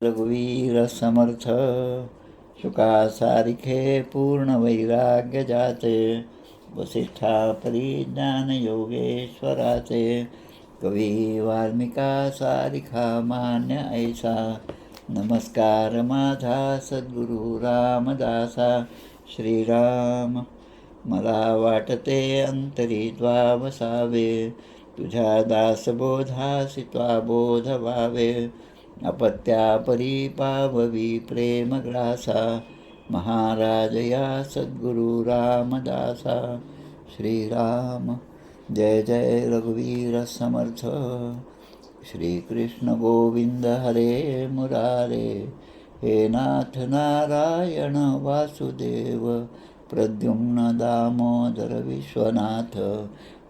रघुवीर समर्थ शुका सारिखे पूर्ण वैराग्य जाते वसिष्ठा परिज्ञान योगेश्वराचे कवी वाल्मिका सारिखा मान्य ऐसा नमस्कार माझा सद्गुरु रामदासा श्रीराम मला वाटते अंतरी द्वावसावे तुझ्या दासबोधासी त्वा बोध व्हावे अपत्यापरी पाववी प्रेमग्रासा महाराज या सद्गुरु रामदासा श्रीराम जय जय रघुवीर समर्थ श्रीकृष्ण गोविंद हरे मुरारे हे नाथ नारायण वासुदेव प्रद्युम्न दामोदर विश्वनाथ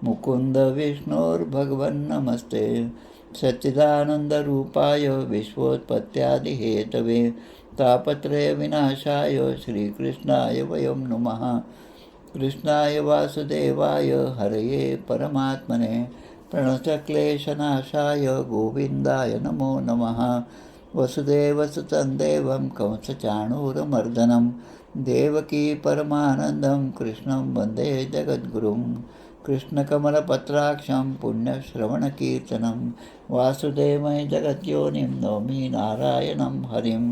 मुकुंद विष्णुर्भगवन् नमस्ते सच्चिदानंदरूपाय विश्वोत्पत्त्यादिहेतवे तापत्रय विनाशाय श्रीकृष्णाय वयं नमः कृष्णाय वासुदेवाय हरये परमात्मने प्रणतक्लेशनाशाय गोविंदाय नमो नमः वसुदेवसुतं देवं कंसचाणूरमर्दनं देवकी परमानन्दं कृष्णं वन्दे जगद्गुरुं कृष्णकमलपत्राक्षं पुण्यश्रवणकीर्तनं वासुदेवमय जगद्योनिं नौमि नारायणं हरिं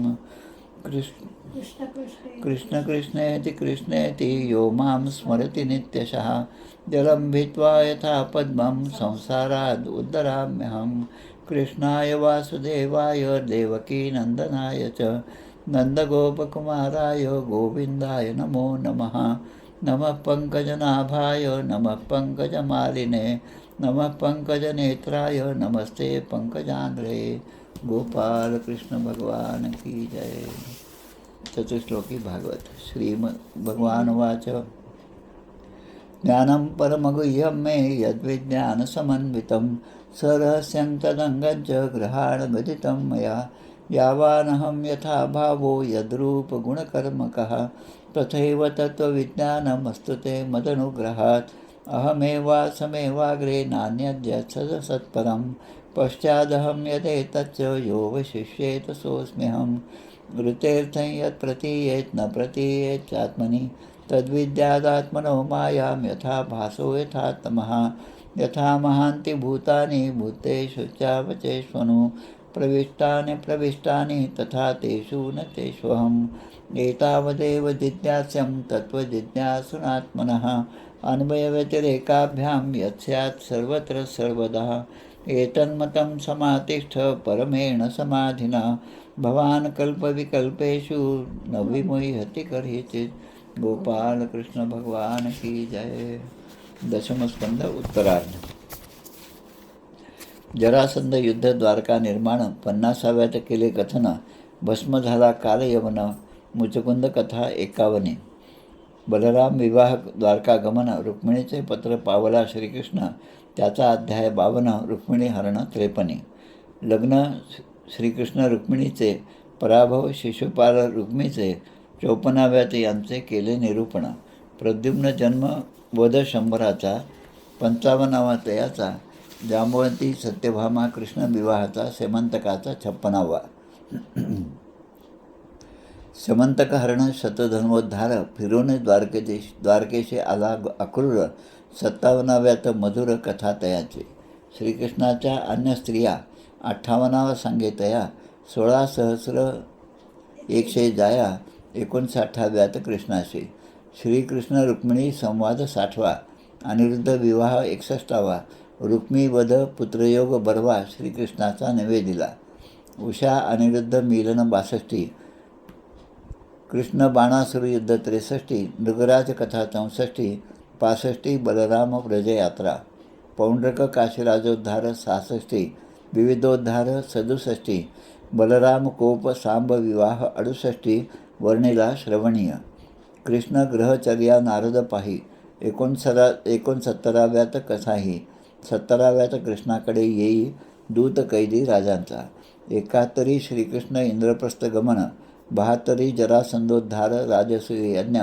कृष्ण कृष्णेति कृष्णेति यो मां स्मरति नित्यशः जलं भित्वा यथा पद्मं संसाराद् उद्धराम्यहं कृष्णाय वासुदेवाय देवकीनन्दनाय च नन्दगोपकुमाराय गोविन्दाय नमो नमः नमः पंकजनाभाय नमः पंकजमालिने नमः पंकजनेत्राय नमस्ते पंकजांध्रे गोपाल कृष्ण भगवान की जय। चतुश्लोकी भागवत श्रीमद्भगवानुवाच ज्ञानं परमगुह्यं मे यद्विज्ञानसमन्वितं सरहस्यं तदङ्गं च ग्रहाणगदितं मया यावानहं यथा भावो यद्रूपगुणकर्मकः तथैव तत्त्वविज्ञानमस्तु ते मदनुग्रहात् अहमेवासमेवाग्रे नान्यद्यत्सत्परं पश्चादहं यदेतच्च यो वशिष्येत सोऽस्म्यहं ऋतेऽर्थं यत् प्रतीयेत् न प्रतीयेत् चात्मनि तद्विद्यादात्मनो मायां यथा भासो यथा तमः यथा महान्ति भूतानि भूतेषु चावचेष्वनु प्रविष्टानि तथा तेषु न तेष्वहम् एतावदेव जिज्ञास्यं तत्त्वजिज्ञासुनात्मनः अन्वयव्यतिरेकाभ्यां यत्स्यात् सर्वत्र सर्वदा एतन्मतं समातिष्ठ परमेण समाधिना भवान् कल्पविकल्पेषु न विमुह्यति कदाचित्। गोपाल कृष्ण भगवान की जय। दशमस्कंद उत्तरार्ध। जरासंध युद्ध द्वारका निर्माण 50व्यात केले कथन भस्म झाला कालयवन मुचकुंद कथा 51। बलराम विवाह द्वारका गमन रुक्मिणीचे पत्र पावला श्रीकृष्ण त्याचा अध्याय 52 रुक्मिणी हरण 53। लग्न श्रीकृष्ण रुक्मिणीचे पराभव शिशुपाल रुक्मीचे 54व्यात यांचे केले निरूपण प्रद्युम्न जन्म वध 100चा 55वा तयाचा जांबवंती सत्यभामा कृष्ण विवाहाचा सेमंतकाचा 56वा समंतक हरण शतधन्वोद्धार फिरून द्वारकेशी आला अक्रूर 57व्यात मधुर कथा तयाचे श्रीकृष्णाच्या अन्य स्त्रिया 58वा सांगे तया 16 सहस्र 100 जाया 59व्यात कृष्णाशी श्रीकृष्ण रुक्मिणी संवाद 60वा अनिरुद्ध विवाह 61वा रुक्मीवध पुत्रयोग बर्वा श्रीकृष्णाचा निवेदिला उषा अनिरुद्ध मिलन 62 कृष्ण बाणासुर युद्ध 63 नृगराज कथा 64 65 बलराम व्रजयात्रा पौंड्रक काशीराजोद्धार 66 विविधोद्धार 67 बलराम कोप सांब विवाह 68 वर्णिला श्रवणीय कृष्ण ग्रहचर्या नारद पाही 69व्यात कसाही 70व्यात कृष्णाकडे येई दूत कैदी राजांचा 71 श्रीकृष्ण इंद्रप्रस्थ गमन 72 जरासंधोद्धार राजसूय यज्ञ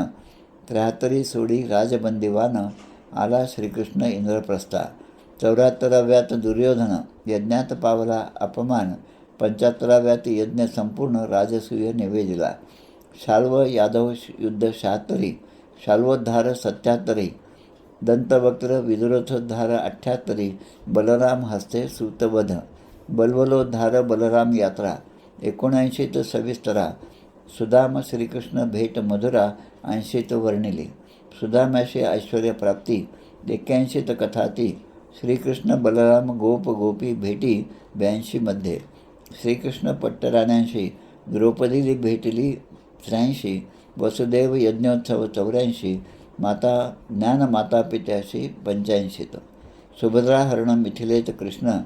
73 सोडी राजबंदीवान आला श्रीकृष्ण इंद्रप्रस्था 74व्यात दुर्योधन यज्ञात पावला अपमान 75व्यात यज्ञ संपूर्ण राजसूय निवेदिला. शाल्व यादव युद्ध 76, शाल्वोद्धार 77, दंतवक्त्र विदुरोद्धार 78, बलराम हस्ते सूतवध, बल्वलोद्धार बलराम यात्रा 79 सविस्तरा, सुदाम श्रीकृष्ण भेट मधुरा 80 वर्णिली, सुदाम्याशी ऐश्वर्यप्राप्ती 81 कथाती, श्रीकृष्ण बलराम गोप गोपी भेटी 82 मध्ये, श्रीकृष्ण पट्टराण्यांशी द्रौपदीली भेटली 83, वसुदेव यज्ञोत्सव 84, माता ज्ञानमाता पित्याशी 85, सुभद्रा हरण मिथिलेत कृष्ण,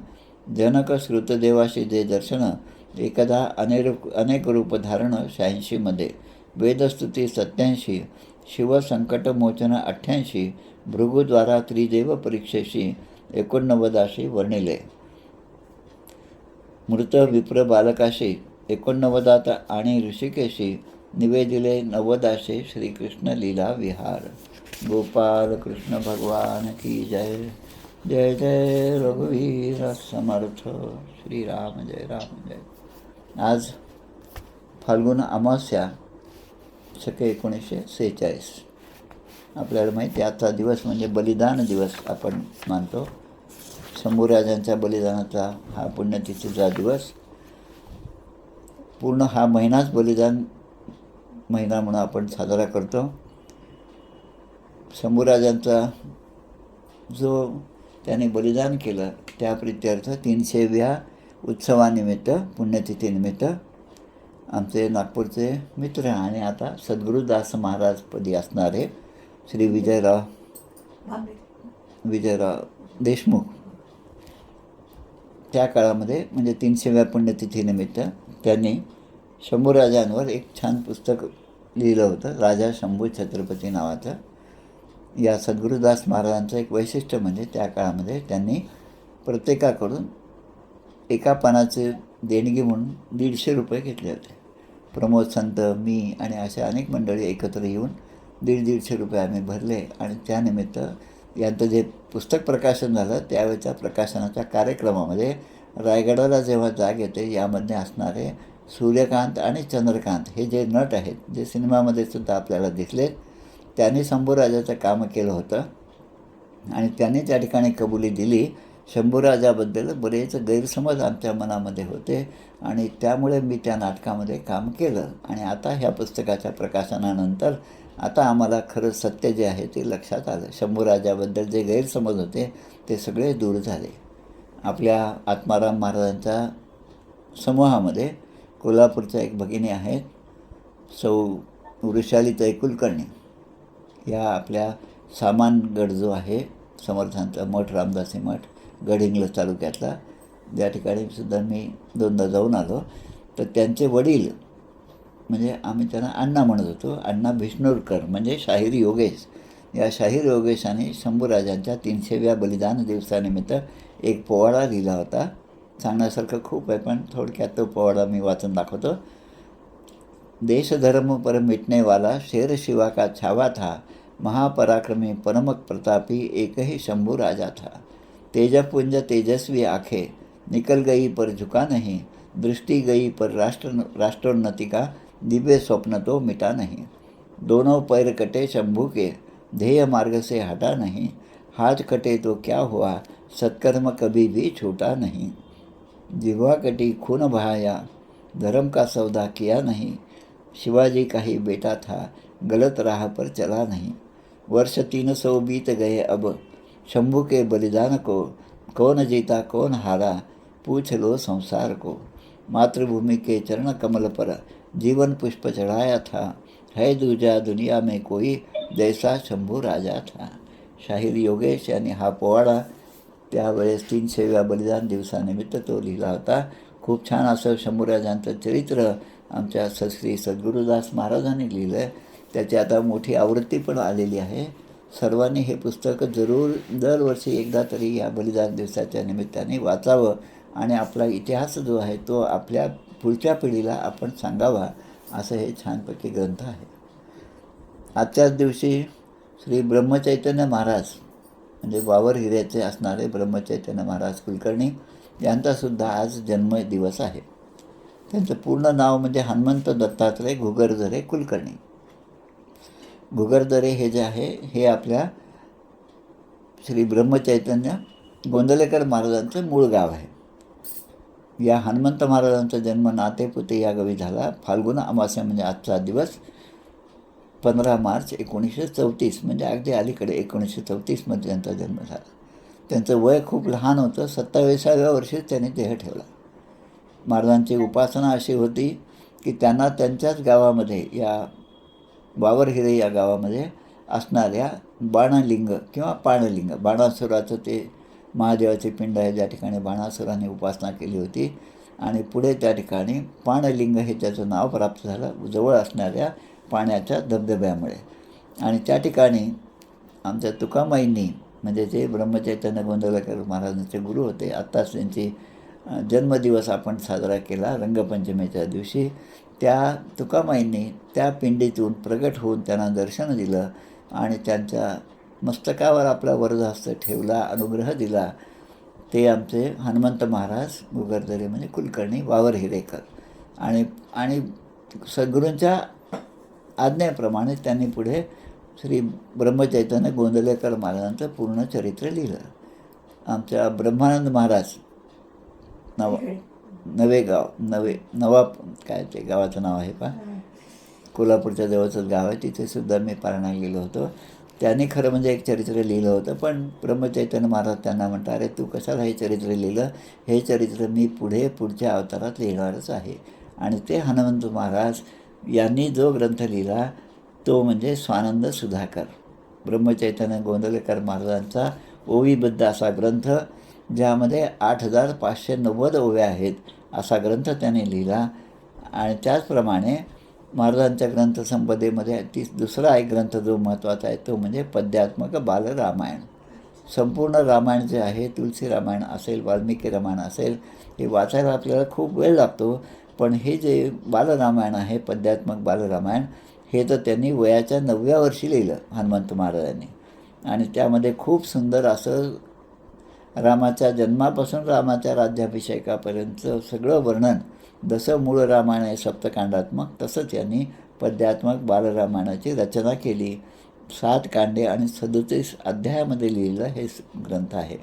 जनक श्रुतदेवाशी जे दर्शन, एकदा अनेक रूप धारण 86 मध्ये, वेदस्तुती 87, शिवसंकटमोचन 88, भृगुद्वारा त्रिदेव परीक्षेशी 89 वर्णिले, मृत विप्र बालकाशी 89 आणि ऋषिकेशी निवेदिले 90 श्रीकृष्ण लीला विहार. गोपाल कृष्ण भगवान की जय. जय जय रघुवीर समर्थ. श्रीराम जय राम जय. आज फाल्गुन अमावस्या शके 1946. आपल्याला माहिती आहे आजचा दिवस म्हणजे बलिदान दिवस आपण मानतो. शंभूराजांच्या बलिदानाचा हा पुण्यतिथीचा दिवस. पूर्ण हा महिनाच बलिदान महिना म्हणून आपण साजरा करतो. शंभूराजांचा जो त्याने बलिदान केलं त्या प्रित्यर्थ 300व्या उत्सवानिमित्त पुण्यतिथीनिमित्त आमचे नागपूरचे मित्र आणि आता सद्गुरुदास महाराजपदी असणारे श्री विजयराव देशमुख त्या काळामध्ये म्हणजे 300व्या पुण्यतिथीनिमित्त त्यांनी शंभूराजांवर एक छान पुस्तक लिहिलं होतं, राजा शंभू छत्रपती नावाचं. या सद्गुरुदास महाराजांचं एक वैशिष्ट्य म्हणजे त्या काळामध्ये त्यांनी प्रत्येकाकडून एका पानाचे देणगी म्हणून 150 रुपये घेतले होते. प्रमोद संत, मी आणि अशा अनेक मंडळी एकत्र येऊन 150 रुपये आम्ही भरले आणि त्यानिमित्त यांचं जे पुस्तक प्रकाशन झालं त्यावेळेच्या प्रकाशनाच्या कार्यक्रमामध्ये रायगडाला जेव्हा जाग येते यामध्ये असणारे सूर्यकांत आणि चंद्रकांत हे जे नट आहेत जे सिनेमामध्ये सुद्धा आपल्याला दिसले, त्यांनी शंभूराजाचं काम केलं होतं आणि त्यांनी त्या ठिकाणी कबुली दिली. शंभूराजाबद्दल बरेच गैरसमज आमच्या मनामध्ये होते आणि त्यामुळे मी त्या नाटकामध्ये काम केलं आणि आता ह्या पुस्तकाच्या प्रकाशनानंतर आता आम्हाला खरं सत्य जे आहे ते लक्षात आलं. शंभूराजाबद्दल जे गैरसमज होते ते सगळे दूर झाले. आपल्या आत्माराम महाराजांच्या समूहामध्ये कोल्हापूरच्या एक भगिनी आहेत सौ वृषालीताई कुलकर्णी. या आपल्या सामानगड जो आहे समर्थांचा मठ, रामदासी मठ, गडहिंग्लज तालुक्यातला, त्या ठिकाणी सुद्धा मी 2दा जाऊन आलो. तर त्यांचे वडील म्हणजे आम्ही त्यांना अण्णा म्हणत होतो, अण्णा भिष्णुरकर म्हणजे शाहीर योगेश. या शाहीर योगेशाने शंभूराजांच्या 300व्या बलिदान दिवसानिमित्त एक पोवाडा लिहिला होता. सांगण्यासारखं खूप आहे पण थोडक्यात तो पोवाडा मी वाचून दाखवतो. देश धर्म पर मिटने वाला शेर शिवा का छावा था, महापराक्रमी परमक प्रतापी एक ही शंभू राजा था. तेजपुंज तेजस्वी आंखें निकल गई पर झुका नहीं, दृष्टि गई पर राष्ट्रोन्नति का दिव्य स्वप्न तो मिटा नहीं. दोनों पैर कटे शंभू के, ध्येय मार्ग से हटा नहीं, हाथ कटे तो क्या हुआ, सत्कर्म कभी भी छूटा नहीं. जिह्वा कटी खून बहाया, धर्म का सौदा किया नहीं, शिवाजी का ही बेटा था, गलत राह पर चला नहीं. वर्ष 300 बीत गए अब, शंभू के बलिदान को, कौन जीता कौन हारा, पूछ लो संसार को. मातृभूमि के चरण कमल पर जीवन पुष्प चढ़ाया था, है दूजा दुनिया में कोई, जैसा शंभू राजा था. शाहीर योगेश यांनी हा पोवाडा त्यावेळेस 300व्या बलिदान दिवसानिमित्त तो लिहिला होता. खूप छान असं शंभूराजांचं चरित्र आमच्या श्री सद्गुरुदास महाराजांनी लिहिलं आहे. त्याची आता मोठी आवृत्ती पण आलेली आहे. सर्वांनी हे पुस्तक जरूर दरवर्षी एकदा तरी या बलिदान दिवसाच्या निमित्ताने वाचावं आणि आपला इतिहास जो आहे तो आपल्या पुढच्या पिढीला आपण सांगावा, असं हे छानपैकी ग्रंथ आहे. आजच्याच दिवशी श्री ब्रह्मचैतन्य महाराज म्हणजे वावर हिऱ्याचे असणारे ब्रह्मचैतन्य महाराज कुलकर्णी यांचासुद्धा आज जन्मदिवस आहे. त्यांचं पूर्ण नाव म्हणजे हनुमंत दत्तात्रय घुगरदरे कुलकर्णी. घुगरदरे हे जे आहे हे आपल्या श्री ब्रह्मचैतन्य गोंदलेकर महाराजांचं मूळ गाव आहे. या हनुमंत महाराजांचा जन्म नातेपुते या गावी झाला. फाल्गुन अमावास्या म्हणजे आजचा दिवस 15 मार्च 1934, म्हणजे अगदी अलीकडे 1934मध्ये त्यांचा जन्म झाला. त्यांचं वय खूप लहान होतं. 27व्या वर्षीच त्यांनी देह ठेवला. महाराजांची उपासना अशी होती की त्यांना त्यांच्याच गावामध्ये या वावरहिरे या गावामध्ये असणाऱ्या बाणलिंग किंवा पाणलिंग, बाणासुराचं ते महादेवाचे पिंड आहे ज्या ठिकाणी बाणासुराने उपासना केली होती, आणि पुढे त्या ठिकाणी पाणलिंग हे त्याचं नाव प्राप्त झालं जवळ असणाऱ्या पाण्याच्या धबधब्यामुळे. आणि त्या ठिकाणी आमच्या तुकामाईंनी, म्हणजे जे ब्रह्मचैतन्य गोंदवलेकर महाराजांचे गुरु होते, आत्ताच त्यांची जन्मदिवस आपण साजरा केला रंगपंचमीच्या दिवशी, त्या तुकामाईंनी त्या पिंडीतून प्रगट होऊन त्यांना दर्शन दिलं आणि त्यांच्या मस्तकावर आपला वरदहस्त ठेवला, अनुग्रह दिला. ते आमचे हनुमंत महाराज घुगरदरे म्हणजे कुलकर्णी वावरहिरेकर. आणि सद्गुरूंच्या आज्ञेप्रमाणे त्यांनी पुढे श्री ब्रह्मचैतन्य गोंदलेकर महाराजांचं पूर्ण चरित्र लिहिलं. आमच्या ब्रह्मानंद महाराज नवा काय ते गावाचं नाव आहे पा, कोल्हापूरच्या जवळचंच गाव आहे, तिथेसुद्धा मी पारायणाला गेलो होतो. त्यांनी खरं म्हणजे एक चरित्र लिहिलं होतं, पण ब्रह्मचैतन्य महाराज त्यांना म्हणतात, अरे तू कशाला हे चरित्र लिहिलं, हे चरित्र मी पुढच्या अवतारात लिहिणारच आहे. आणि ते हनुमंत महाराज यांनी जो ग्रंथ लिहिला तो म्हणजे स्वानंद सुधाकर, ब्रह्मचैतन्य गोंदलेकर महाराजांचा ओवीबद्ध असा ग्रंथ, ज्यामध्ये 8590 ओव्या आहेत असा ग्रंथ त्याने लिहिला. आणि त्याचप्रमाणे महाराजांच्या ग्रंथसंपदेमध्ये दुसरा एक ग्रंथ जो महत्त्वाचा आहे तो म्हणजे पद्यात्मक बालरामायण. संपूर्ण रामायण जे आहे, तुलसी रामायण असेल, वाल्मिकी रामायण असेल, हे वाचायला आपल्याला खूप वेळ लागतो. पण हे जे बालरामायण आहे, पद्यात्मक बालरामायण, हे तर त्यांनी वयाच्या 9व्या वर्षी लिहिलं हनुमंत महाराजांनी. आणि त्यामध्ये खूप सुंदर असं रामाच्या जन्मापासून रामाच्या राज्याभिषेकापर्यंत सगळं वर्णन, जसं मूळ रामायण आहे सप्तकांडात्मक, तसंच यांनी पद्यात्मक बालरामायणाची रचना केली. 7 कांडे आणि 37 अध्यायामध्ये लिहिलेलं हे ग्रंथ आहे.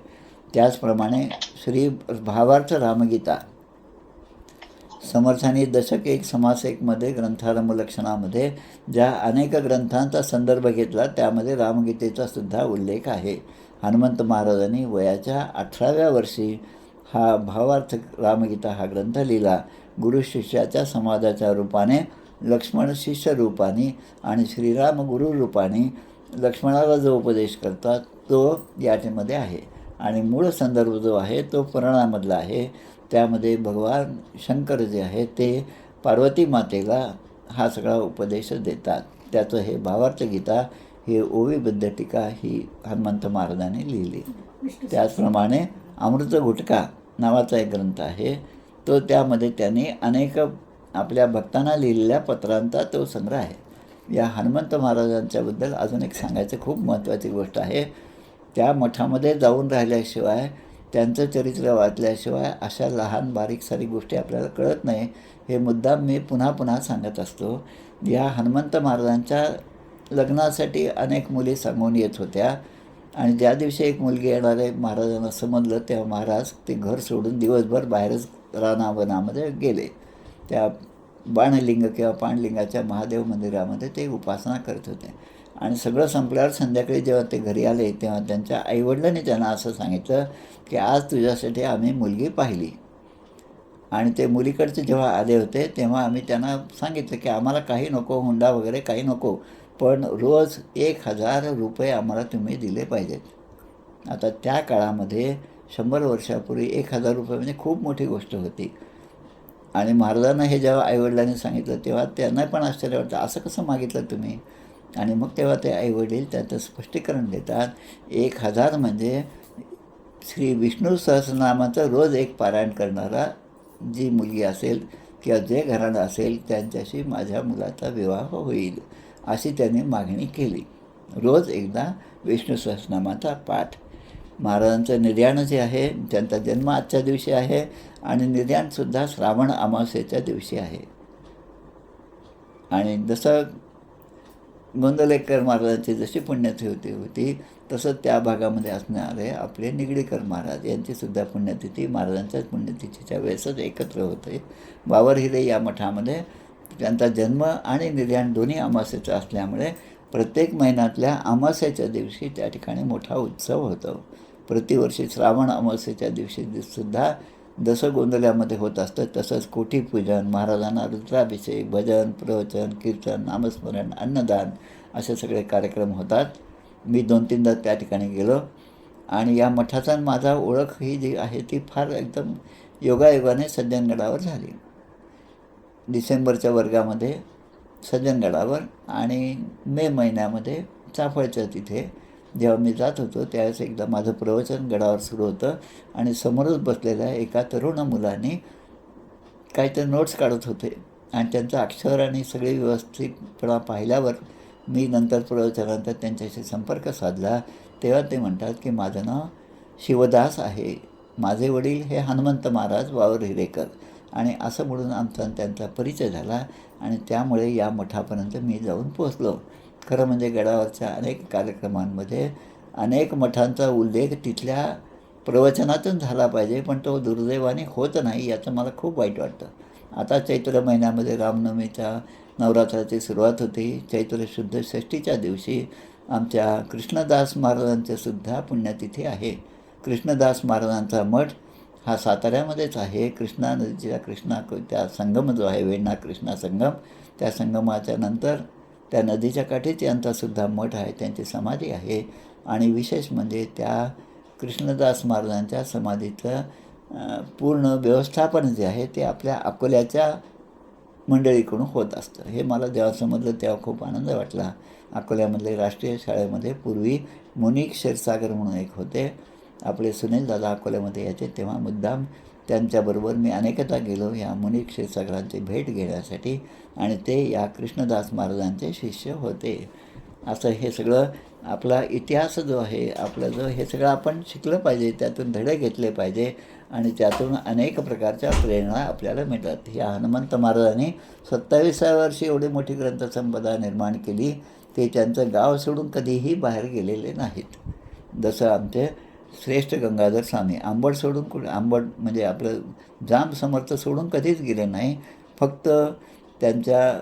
त्याचप्रमाणे श्री भावार्थ रामगीता समर्थांनी दशक 1 समास 1मध्ये ग्रंथारंभ लक्षणामध्ये ज्या अनेक ग्रंथांचा संदर्भ घेतला त्यामध्ये रामगीतेचा सुद्धा उल्लेख आहे. हनुमंत महाराजांनी वयाच्या 18व्या वर्षी हा भावार्थ रामगीता हा ग्रंथ लिहिला. गुरु शिष्याच्या संवादाच्या रूपाने, लक्ष्मण शिष्य रूपाने आणि श्रीराम गुरु रूपाने लक्ष्मणाला जो उपदेश करतात तो यामध्ये आहे. आणि मूळ संदर्भ जो आहे तो पुराणामधला आहे. त्यामध्ये भगवान शंकर जे आहे ते पार्वती मातेला हा सगळा उपदेश देतात. त्याचं हे भावार्थ गीता, हे ओवीबद्ध टीका ही हनुमंत महाराजांनी लिहिली. त्याचप्रमाणे अमृत गुटका नावाचा एक ग्रंथ आहे, तो त्यामध्ये त्यांनी अनेक आपल्या भक्तांना लिहिलेल्या पत्रांचा तो संग्रह आहे. या हनुमंत महाराजांच्याबद्दल अजून एक सांगायचं खूप महत्त्वाची गोष्ट आहे. त्या मठामध्ये जाऊन राहिल्याशिवाय, त्यांचं चरित्र वाचल्याशिवाय अशा लहान बारीक सारी गोष्टी आपल्याला कळत नाही. हे मुद्दाम मी पुन्हा पुन्हा सांगत असतो. या हनुमंत महाराजांच्या लग्नासाठी अनेक मुली सांगून येत होत्या, आणि ज्या दिवशी एक मुलगी येणार आहे महाराजांना समजलं, तेव्हा महाराज ते घर सोडून दिवसभर बाहेरच रानावनामध्ये गेले. त्या बाणलिंग किंवा पाणलिंगाच्या महादेव मंदिरामध्ये ते उपासना करत होते. आणि सगळं संपल्यावर संध्याकाळी जेव्हा ते घरी आले तेव्हा त्यांच्या आईवडिलांनी त्यांना असं सांगितलं की आज तुझ्यासाठी आम्ही मुलगी पाहिली. आणि ते मुलीकडचे जेव्हा आले होते तेव्हा आम्ही त्यांना सांगितलं की आम्हाला काही नको, हुंडा वगैरे काही नको, पण रोज 1000 रुपये आम्हाला तुम्ही दिले पाहिजेत. आता त्या काळामध्ये 100 वर्षापूर्वी 1000 रुपये म्हणजे खूप मोठी गोष्ट होती. आणि महाराजांना हे जेव्हा आईवडिलांनी सांगितलं तेव्हा त्यांना पण आश्चर्य वाटतं, असं कसं मागितलं तुम्ही. आणि मग तेव्हा ते आईवडील त्याचं स्पष्टीकरण देतात. 1000 म्हणजे श्री विष्णू सहस्रनामाचं रोज एक पारायण करणारा जी मुलगी असेल किंवा जे घराणं असेल त्यांच्याशी माझ्या मुलाचा विवाह होईल अशी त्यांनी मागणी केली. रोज एकदा विष्णू सहस्रनामाचा पाठ. महाराजांचं निर्याण जे आहे, त्यांचा जन्म आजच्या दिवशी आहे आणि निर्याणसुद्धा श्रावण अमावस्येच्या दिवशी आहे. आणि जसं गोंदवलेकर महाराजांची जशी पुण्यतिथी होती तसंच त्या भागामध्ये असणारे आपले निगडीकर महाराज यांचीसुद्धा पुण्यतिथी महाराजांच्याच पुण्यतिथीच्या वेळेसच एकत्र होते. वावरहिरे या मठामध्ये त्यांचा जन्म आणि निर्याण दोन्ही अमावस्येचं असल्यामुळे प्रत्येक महिन्यातल्या अमावस्येच्या दिवशी त्या ठिकाणी मोठा उत्सव होतो. प्रतिवर्षी श्रावण अमावस्येच्या दिवशी सुद्धा जसं गोंधळ्यामध्ये होत असतं तसंच कोठीपूजन, महाराजांना रुद्राभिषेक, भजन, प्रवचन, कीर्तन, नामस्मरण, अन्नदान असे सगळे कार्यक्रम होतात. मी 2-3दा त्या ठिकाणी गेलो आणि या मठाचा माझा ओळख ही जी आहे ती फार एकदम योगायोगाने सज्जनगडावर झाली. डिसेंबरच्या वर्गामध्ये सज्जनगडावर आणि मे महिन्यामध्ये चाफळच्या तिथे जेव्हा मी जात होतो त्यावेळेस एकदा माझं प्रवचन गडावर सुरू होतं आणि समोरच बसलेल्या एका तरुण मुलाने काहीतरी नोट्स काढत होते आणि त्यांचं अक्षर आणि सगळे व्यवस्थितपणा पाहिल्यावर मी नंतर प्रवचनानंतर त्यांच्याशी संपर्क साधला. तेव्हा ते म्हणतात की माझं नाव शिवदास आहे, माझे वडील हे हनुमंत महाराज वावरहिरेकर. आणि असं म्हणून आमचा त्यांचा परिचय झाला आणि त्यामुळे या मठापर्यंत मी जाऊन पोचलो. खरं म्हणजे गडावरच्या अनेक कार्यक्रमांमध्ये अनेक मठांचा उल्लेख तिथल्या प्रवचनातून झाला पाहिजे, पण तो दुर्दैवाने होत नाही, याचं मला खूप वाईट वाटतं. आता चैत्र महिन्यामध्ये रामनवमीच्या नवरात्राची सुरुवात होती. चैत्र शुद्ध षष्ठीच्या दिवशी आमच्या कृष्णदास महाराजांचंसुद्धा पुण्यतिथी आहे. कृष्णदास महाराजांचा मठ हा साताऱ्यामध्येच आहे. कृष्णा नदीच्या त्या संगम जो आहे वेण्णा कृष्णा संगम, त्या संगमाच्या नंतर त्या नदीच्या काठीच यांचासुद्धा मठ आहे, त्यांची समाधी आहे. आणि विशेष म्हणजे त्या कृष्णदास महाराजांच्या समाधीचं पूर्ण व्यवस्थापन जे आहे ते आपल्या अकोल्याच्या मंडळीकडून होत असतं. हे मला जेव्हा समजलं तेव्हा खूप आनंद वाटला. अकोल्यामधले राष्ट्रीय शाळेमध्ये पूर्वी मुनिक क्षीरसागर म्हणून एक होते, आपले सुनील दादा अकोल्यामध्ये यायचे, तेव्हा मुद्दाम त्यांच्याबरोबर मी अनेकदा गेलो या मुनिक क्षीरसागरांची भेट घेण्यासाठी आणि ते या कृष्णदास महाराजांचे शिष्य होते. असं हे सगळं आपला इतिहास जो आहे आपलं हे सगळं आपण शिकलं पाहिजे, त्यातून धडे घेतले पाहिजे आणि त्यातून अनेक प्रकारच्या प्रेरणा आपल्याला मिळतात. या हनुमंत महाराजांनी 27व्या वर्षी एवढी मोठी ग्रंथसंपदा निर्माण केली. ते त्यांचं गाव सोडून कधीही बाहेर गेलेले नाहीत. जसं आमचे श्रेष्ठ गंगाधर स्वामी आंबड सोडून आंबड म्हणजे आपलं जांब समर्थ सोडून कधीच गेले नाही. फक्त त्यांच्या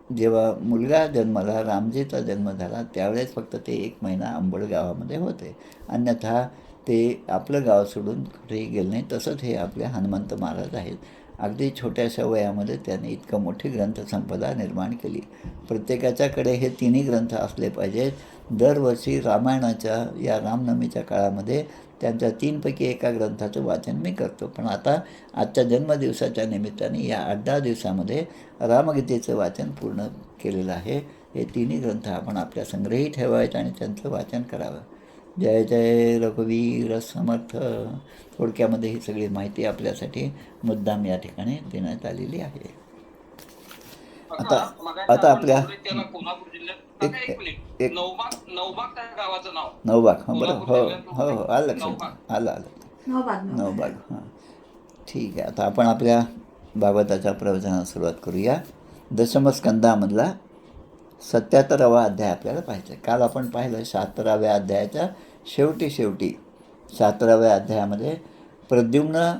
जेव्हा मुलगा जन्माला, रामजीचा जन्म झाला त्यावेळेस फक्त ते 1 महिना आंबड गावामध्ये होते, अन्यथा ते आपलं गाव सोडून कुठेही गेले नाही. तसंच हे आपले हनुमंत महाराज आहेत. अगदी छोट्याशा वयामध्ये त्याने इतकं मोठी ग्रंथसंपदा निर्माण केली. प्रत्येकाच्याकडे हे तिन्ही ग्रंथ असले पाहिजेत. दरवर्षी रामायणाच्या या रामनवमीच्या काळामध्ये त्यांच्या 3पैकी एका ग्रंथाचं वाचन मी करतो. पण आता आजच्या जन्मदिवसाच्या निमित्ताने या 8-10 दिवसामध्ये रामगीतेचं वाचन पूर्ण केलेलं आहे. हे तिन्ही ग्रंथ आपण आपल्या संग्रही ठेवावेत आणि त्यांचं वाचन करावं. जय जय रघुवीर समर्थ. थोडक्यामध्ये ही सगळी माहिती आपल्यासाठी मुद्दाम या ठिकाणी देण्यात आलेली आहे. आता आपल्या नवबाग, हां बरोबर, हो आलं लक्षात, आलं नवबाग. हां ठीक आहे. आता आपण आपल्या भागवताच्या प्रवचनाला सुरुवात करूया. दशमस्कंदामधला 77वा अध्याय आपल्याला पाहायचा आहे. काल आपण पाहिलं 76व्या अध्यायाच्या शेवटी 76व्या अध्यायामध्ये प्रद्युम्न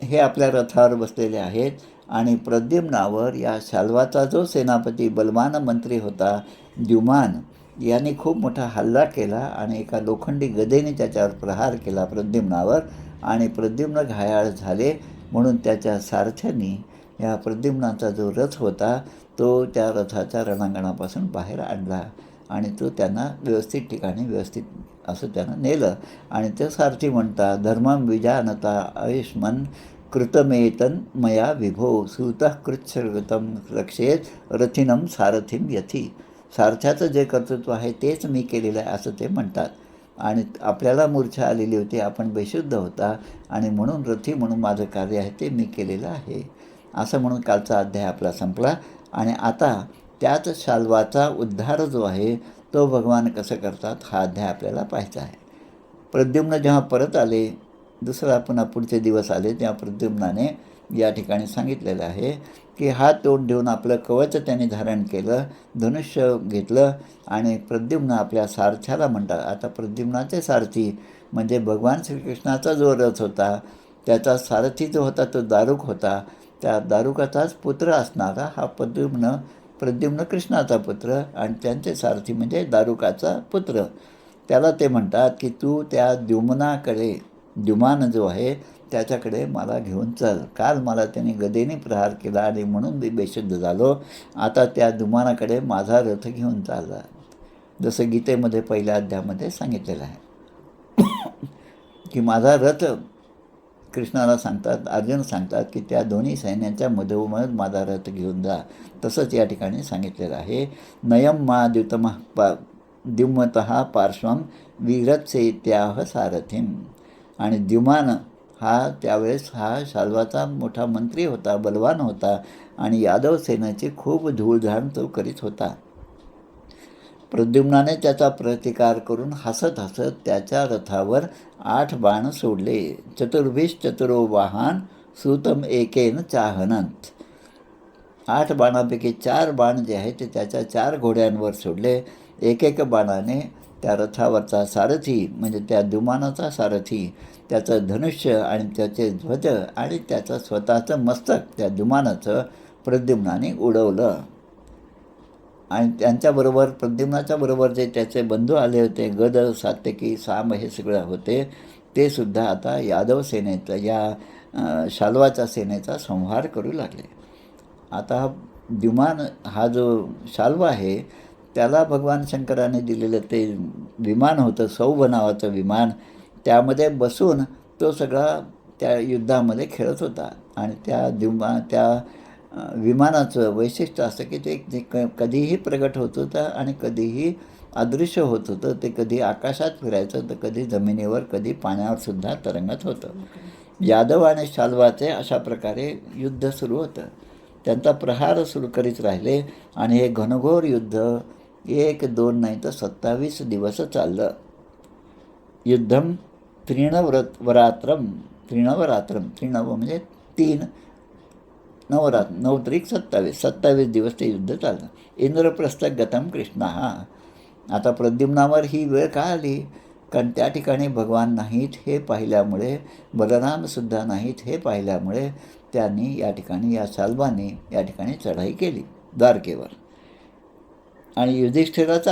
हे आपल्या रथावर बसलेले आहेत आणि प्रद्युम्नावर या शाल्वाचा जो सेनापती बलवान मंत्री होता द्युमान यांनी खूप मोठा हल्ला केला आणि एका लोखंडी गदेने त्याच्यावर प्रहार केला प्रद्युम्नावर आणि प्रद्युम्न घायाळ झाले. म्हणून त्याच्या सारथ्यांनी या प्रद्युम्नाचा जो रथ होता तो त्या रथाच्या रणांगणापासून बाहेर आणला आणि तो त्यांना व्यवस्थित ठिकाणी व्यवस्थित असं त्यानं नेलं. आणि ते सारथी म्हणतात धर्मं विजानता आयुष्मन कृतमेतन मया विभो सुतः कृच्छ्रगतम रक्षेत रथिनम सारथिम यथी. सारथ्याचं जे कर्तृत्व आहे तेच मी केलेलं आहे असं ते म्हणतात. आणि आपल्याला मूर्छा आलेली होती, आपण बेशुद्ध होता आणि म्हणून रथी म्हणून माझं कार्य आहे ते मी केलेलं आहे असं म्हणून कालचा अध्याय आपला संपला. आणि आता त्याच शाल्वाचा उद्धार जो आहे तो भगवान कसं करतात हा अध्याय आपल्याला पाहायचा आहे. प्रद्युम्न जेव्हा परत आले, दुसरा पुन्हा पुढचे दिवस आले, तेव्हा प्रद्युम्नाने या ठिकाणी सांगितलेलं आहे की हात तोंड ठेवून आपलं कवच त्याने धारण केलं, धनुष्य घेतलं आणि प्रद्युम्न आपल्या सारथ्याला म्हणतात. आता प्रद्युम्नाचे सारथी म्हणजे भगवान श्रीकृष्णाचा जो रथ होता, त्याचा सारथी जो होता तो दारुक होता. त्या दारुकाचाच पुत्र असणारा हा प्रद्युम्न कृष्णाचा पुत्र आणि त्यांचे सारथी म्हणजे दारुकाचा पुत्र. त्याला ते म्हणतात की तू त्या द्युम्नाकडे, द्युमान जो आहे त्याच्याकडे मला घेऊन चल. काल मला त्याने गदेने प्रहार केला आणि म्हणून मी बेशुद्ध झालो. आता त्या द्युमानाकडे माझा रथ घेऊन चालला. जसं गीतेमध्ये पहिल्या अध्यायामध्ये सांगितलेलं आहे की माझा रथ, कृष्णाला सांगतात, अर्जुन सांगतात की त्या दोन्ही सैन्यांच्या मधोमध माझा रथ घेऊन जा. तसंच या ठिकाणी सांगितलेलं आहे, नयम मा द्युमतः पार्श्वम विरत्सेत्याह सारथिम. आणि द्युमान हा त्यावेळेस हा शाल्वाचा मोठा मंत्री होता, बलवान होता आणि यादव सेनेची खूप धूळधाण तो करीत होता. प्रद्युम्नाने त्याचा प्रतिकार करून हसत हसत त्याच्या रथावर 8 बाण सोडले. चतुर्भिष चतुरो वाहन सुतम एकेन चाहनंत. 8 बाणापैकी 4 बाण जे आहे ते त्याच्या 4 घोड्यांवर सोडले. एक बाणाने त्या रथावरचा सारथी म्हणजे त्या द्युमानाचा सारथी, त्याचं धनुष्य आणि त्याचे ध्वज आणि त्याचं स्वतःचं मस्तक त्या द्युमानाचं प्रद्युम्नाने उडवलं. आणि त्यांच्याबरोबर प्रद्युम्नाच्या बरोबर जे त्याचे बंधू आले होते, गद, सात्यकी, साम हे सगळं होते, ते सुद्धा आता यादव सेनेचा या शाल्वाच्या सेनेचा संहार करू लागले. आता द्युमान हा जो शाल्व आहे त्याला भगवान शंकराने दिलेलं ते विमान होतं, सौभ नावाचं विमान. त्यामध्ये बसून तो सगळा त्या युद्धामध्ये खेळत होता. आणि त्या विमानाचं वैशिष्ट्य असं की ते कधीही प्रगट होत होतं आणि कधीही अदृश्य होत होतं. ते कधी आकाशात फिरायचं तर कधी जमिनीवर, कधी पाण्यावर सुद्धा तरंगत होतं. यादव आणि शाल्वाचे अशा प्रकारे युद्ध सुरू होतं. त्यांचा प्रहार सुरू करीत राहिले आणि हे घनघोर युद्ध 1, 2 नाही तर 27 दिवस चाललं. युद्धम त्रीणवरात्रम, त्रीणव म्हणजे 3 नवरात्र, 9 त्रिक 27 दिवस ते युद्ध चाललं. इंद्रप्रस्थ गतम कृष्ण. आता प्रद्युम्नावर ही वेळ का आली? कारण त्या ठिकाणी भगवान नाहीत हे पाहिल्यामुळे, बलरामसुद्धा नाहीत हे पाहिल्यामुळे त्यांनी या ठिकाणी, या शाल्वाने या ठिकाणी चढाई केली द्वारकेवर. आणि युधिष्ठिराचं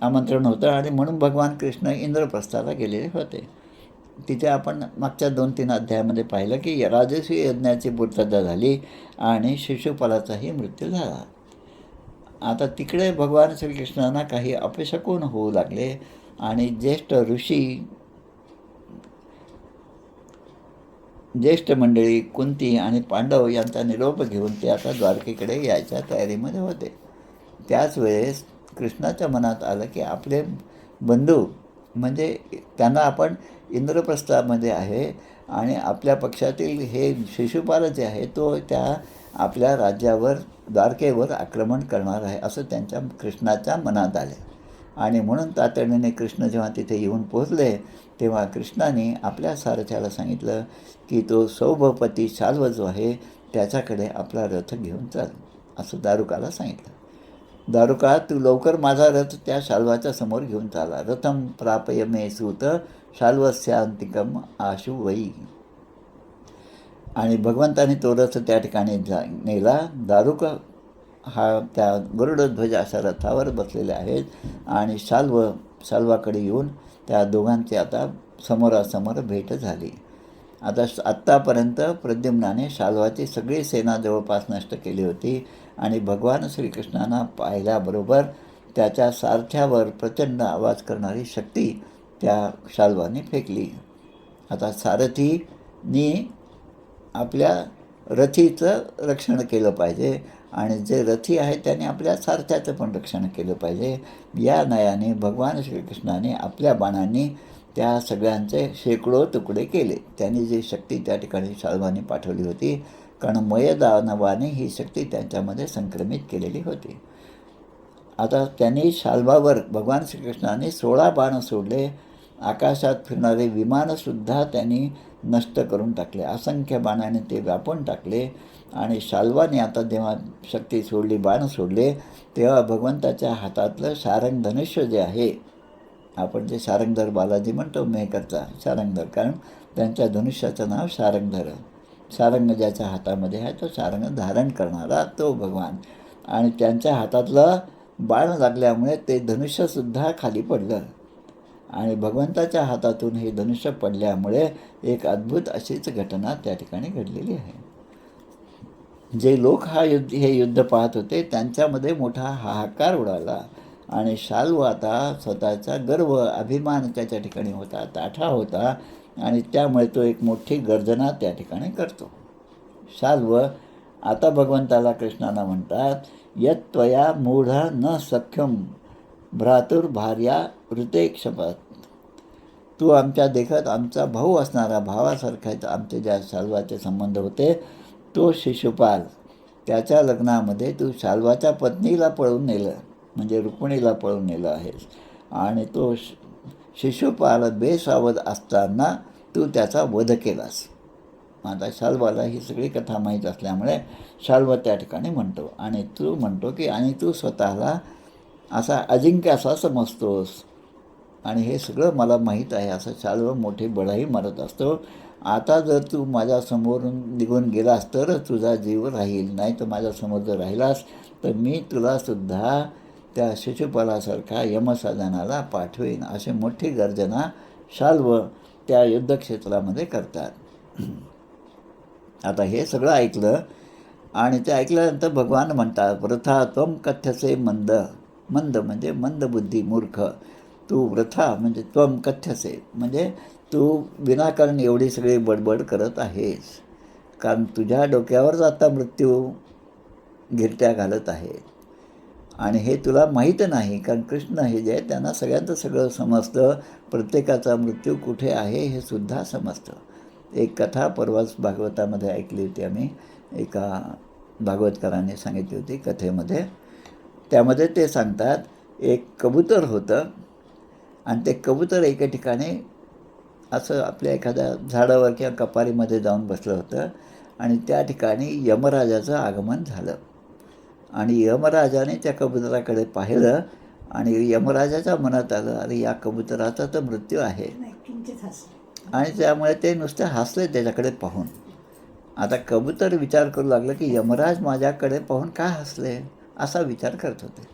आमंत्रण होतं आणि म्हणून भगवान कृष्ण इंद्रप्रस्थाला गेलेले होते. तिथे आपण मागच्या 2-3 अध्यायामध्ये पाहिलं की राजसी यज्ञाची पूर्तता झाली आणि शिशुपालाचाही मृत्यू झाला. आता तिकडे भगवान श्रीकृष्णांना काही अपशकुन होऊ लागले आणि ज्येष्ठ मंडळी कुंती आणि पांडव यांचा निरोप घेऊन ते आता द्वारकेकडे यायच्या तयारीमध्ये होते. त्याच वेळेस कृष्णाच्या मनात आलं की आपले बंधू म्हणजे त्यांना आपण इंद्रप्रस्थामध्ये आहे आणि आपल्या पक्षातील हे शिशुपाल जे आहे तो त्या आपल्या राज्यावर, द्वारकेवर आक्रमण करणार आहे असं त्यांच्या कृष्णाच्या मनात आले. आणि म्हणून तातडीने कृष्ण जेव्हा तिथे येऊन पोहोचले तेव्हा कृष्णाने आपल्या सारथ्याला सांगितलं की तो सौभपती शाल्व जो आहे त्याच्याकडे आपला रथ घेऊन चाल असं दारुकाला सांगितलं. दारुका, तू लवकर माझा रथ त्या शाल्वाच्या समोर घेऊन चाला. रथम प्रापय मे सूत शाल्वस्यांतिकम आशु वई. आणि भगवंताने तो रथ त्या ठिकाणी नेला. दारुक हा त्या गरुडध्वज अशा रथावर बसलेले आहेत आणि शाल्वाकडे येऊन त्या दोघांची आता समोरासमोर भेट झाली. आत्तापर्यंत प्रद्युम्नाने शाल्वाची सगळी सेना जवळपास नष्ट केली होती आणि भगवान श्रीकृष्णांना पाहिल्याबरोबर त्याच्या सारथ्यावर प्रचंड आवाज करणारी शक्ती त्या शाल्वाने फेकली. आता सारथीनी आपल्या रथीचं रक्षण केलं पाहिजे आणि जे रथी आहे त्याने आपल्या सारथ्याचं पण रक्षण केलं पाहिजे. या नयाने भगवान श्रीकृष्णाने आपल्या बाणांनी त्या सगळ्यांचे शेकडो तुकडे केले. त्यांनी जी शक्ती त्या ठिकाणी शाल्वाने पाठवली होती, कारण मयदानवाने ही शक्ती त्यांच्यामध्ये संक्रमित केलेली होती. आता त्यांनी शाल्वावर भगवान श्रीकृष्णाने 16 बाण सोडले आकाशात फिरणारे विमानसुद्धा त्यांनी नष्ट करून टाकले. असंख्य बाणाने ते व्यापून टाकले. आणि शाल्वाने आता जेव्हा शक्ती सोडली, बाण सोडले, तेव्हा भगवंताच्या हातातलं शारंग धनुष्य जे आहे, आपण जे शारंगधर बालाजी म्हणतो मेहकरचा शारंगधर, कारण त्यांच्या धनुष्याचं नाव शारंगधर. शारंग ज्याच्या हातामध्ये आहे तो शारंग धारण करणारा तो भगवान. आणि त्यांच्या हातातलं बाण लागल्यामुळे ते धनुष्यसुद्धा खाली पडलं. आणि भगवंताच्या हातातून हे धनुष्य पडल्यामुळे एक अद्भुत अशीच घटना त्या ठिकाणी घडलेली आहे. जे लोक हे युद्ध पाहत होते त्यांच्यामध्ये मोठा हाहाकार उडाला. आणि शाल्व आता स्वतःचा गर्व, अभिमान त्याच्या ठिकाणी होता, ताठा होता. आणि त्यामुळे तो एक मोठी गर्जना त्या ठिकाणी करतो. शाल्व आता भगवंताला, कृष्णाला म्हणतात, यत त्वया मूढ न सख्यम भ्रातुर्भार्या ऋते क्षपत. तू आमच्या देखत आमचा भाऊ असणारा, भावासारखाच आमचे ज्या शाल्वाचे संबंध होते, तो शिशुपाल, त्याच्या लग्नामध्ये तू शाल्वाच्या पत्नीला पळून नेलं, म्हणजे रुक्मिणीला पळून नेलं आहेस. आणि तो शिशुपाल बेसावध असताना तू त्याचा वध केलास. आता शाल्वाला ही सगळी कथा माहीत असल्यामुळे शाल्व त्या ठिकाणी म्हणतो. आणि तू म्हणतो की आणि तू स्वतःला असा अजिंक्य असा समजतोस. आणि हे सगळं मला माहीत आहे, असं शाल्व मोठी बढाई मारत असतो. आता जर तू माझ्यासमोरून निघून गेलास तरच तुझा जीव राहील, नाही तर माझ्यासमोर जर राहिलास तर मी तुलासुद्धा त्या शिशुपालासारखा यमसदनाला पाठवेन. अशी मोठी गर्जना शाल्व त्या युद्धक्षेत्रामध्ये करतात. आता हे सगळं ऐकलं आणि ते ऐकल्यानंतर भगवान म्हणतात, वृथा त्वं कथ्यसे मंद. मंद म्हणजे मंदबुद्धी, मूर्ख. तू वृथा म्हणजे त्वं कथ्यसे म्हणजे तू विनाकारण एवढी सगळी बडबड करत आहेस, कारण तुझ्या डोक्यावरच आता मृत्यू गिरट्या घालत आहे. आणि हे तुला माहीत नाही, कारण कृष्ण हे जे आहे त्यांना सगळ्यांचं सगळं समजतं. प्रत्येकाचा मृत्यू कुठे आहे हे सुद्धा समजतं. एक कथा परवाच भागवतामध्ये ऐकली होती आम्ही, एका भागवतकाराने सांगितली होती कथेमध्ये. त्यामध्ये ते सांगतात, एक कबूतर होतं आणि ते कबूतर एका ठिकाणी असं आपल्या एखाद्या झाडावर किंवा कपारीमध्ये जाऊन बसलं होतं. आणि त्या ठिकाणी यमराजाचं आगमन झालं. आणि यमराजाने त्या कबुतराकडे पाहिलं आणि यमराजाच्या मनात आलं, अरे या कबुतराचा तर मृत्यू आहे. आणि त्यामुळे ते नुसते हसले त्याच्याकडे पाहून. आता कबूतर विचार करू लागलं की यमराज माझ्याकडे पाहून का हसले, असा विचार करत होते.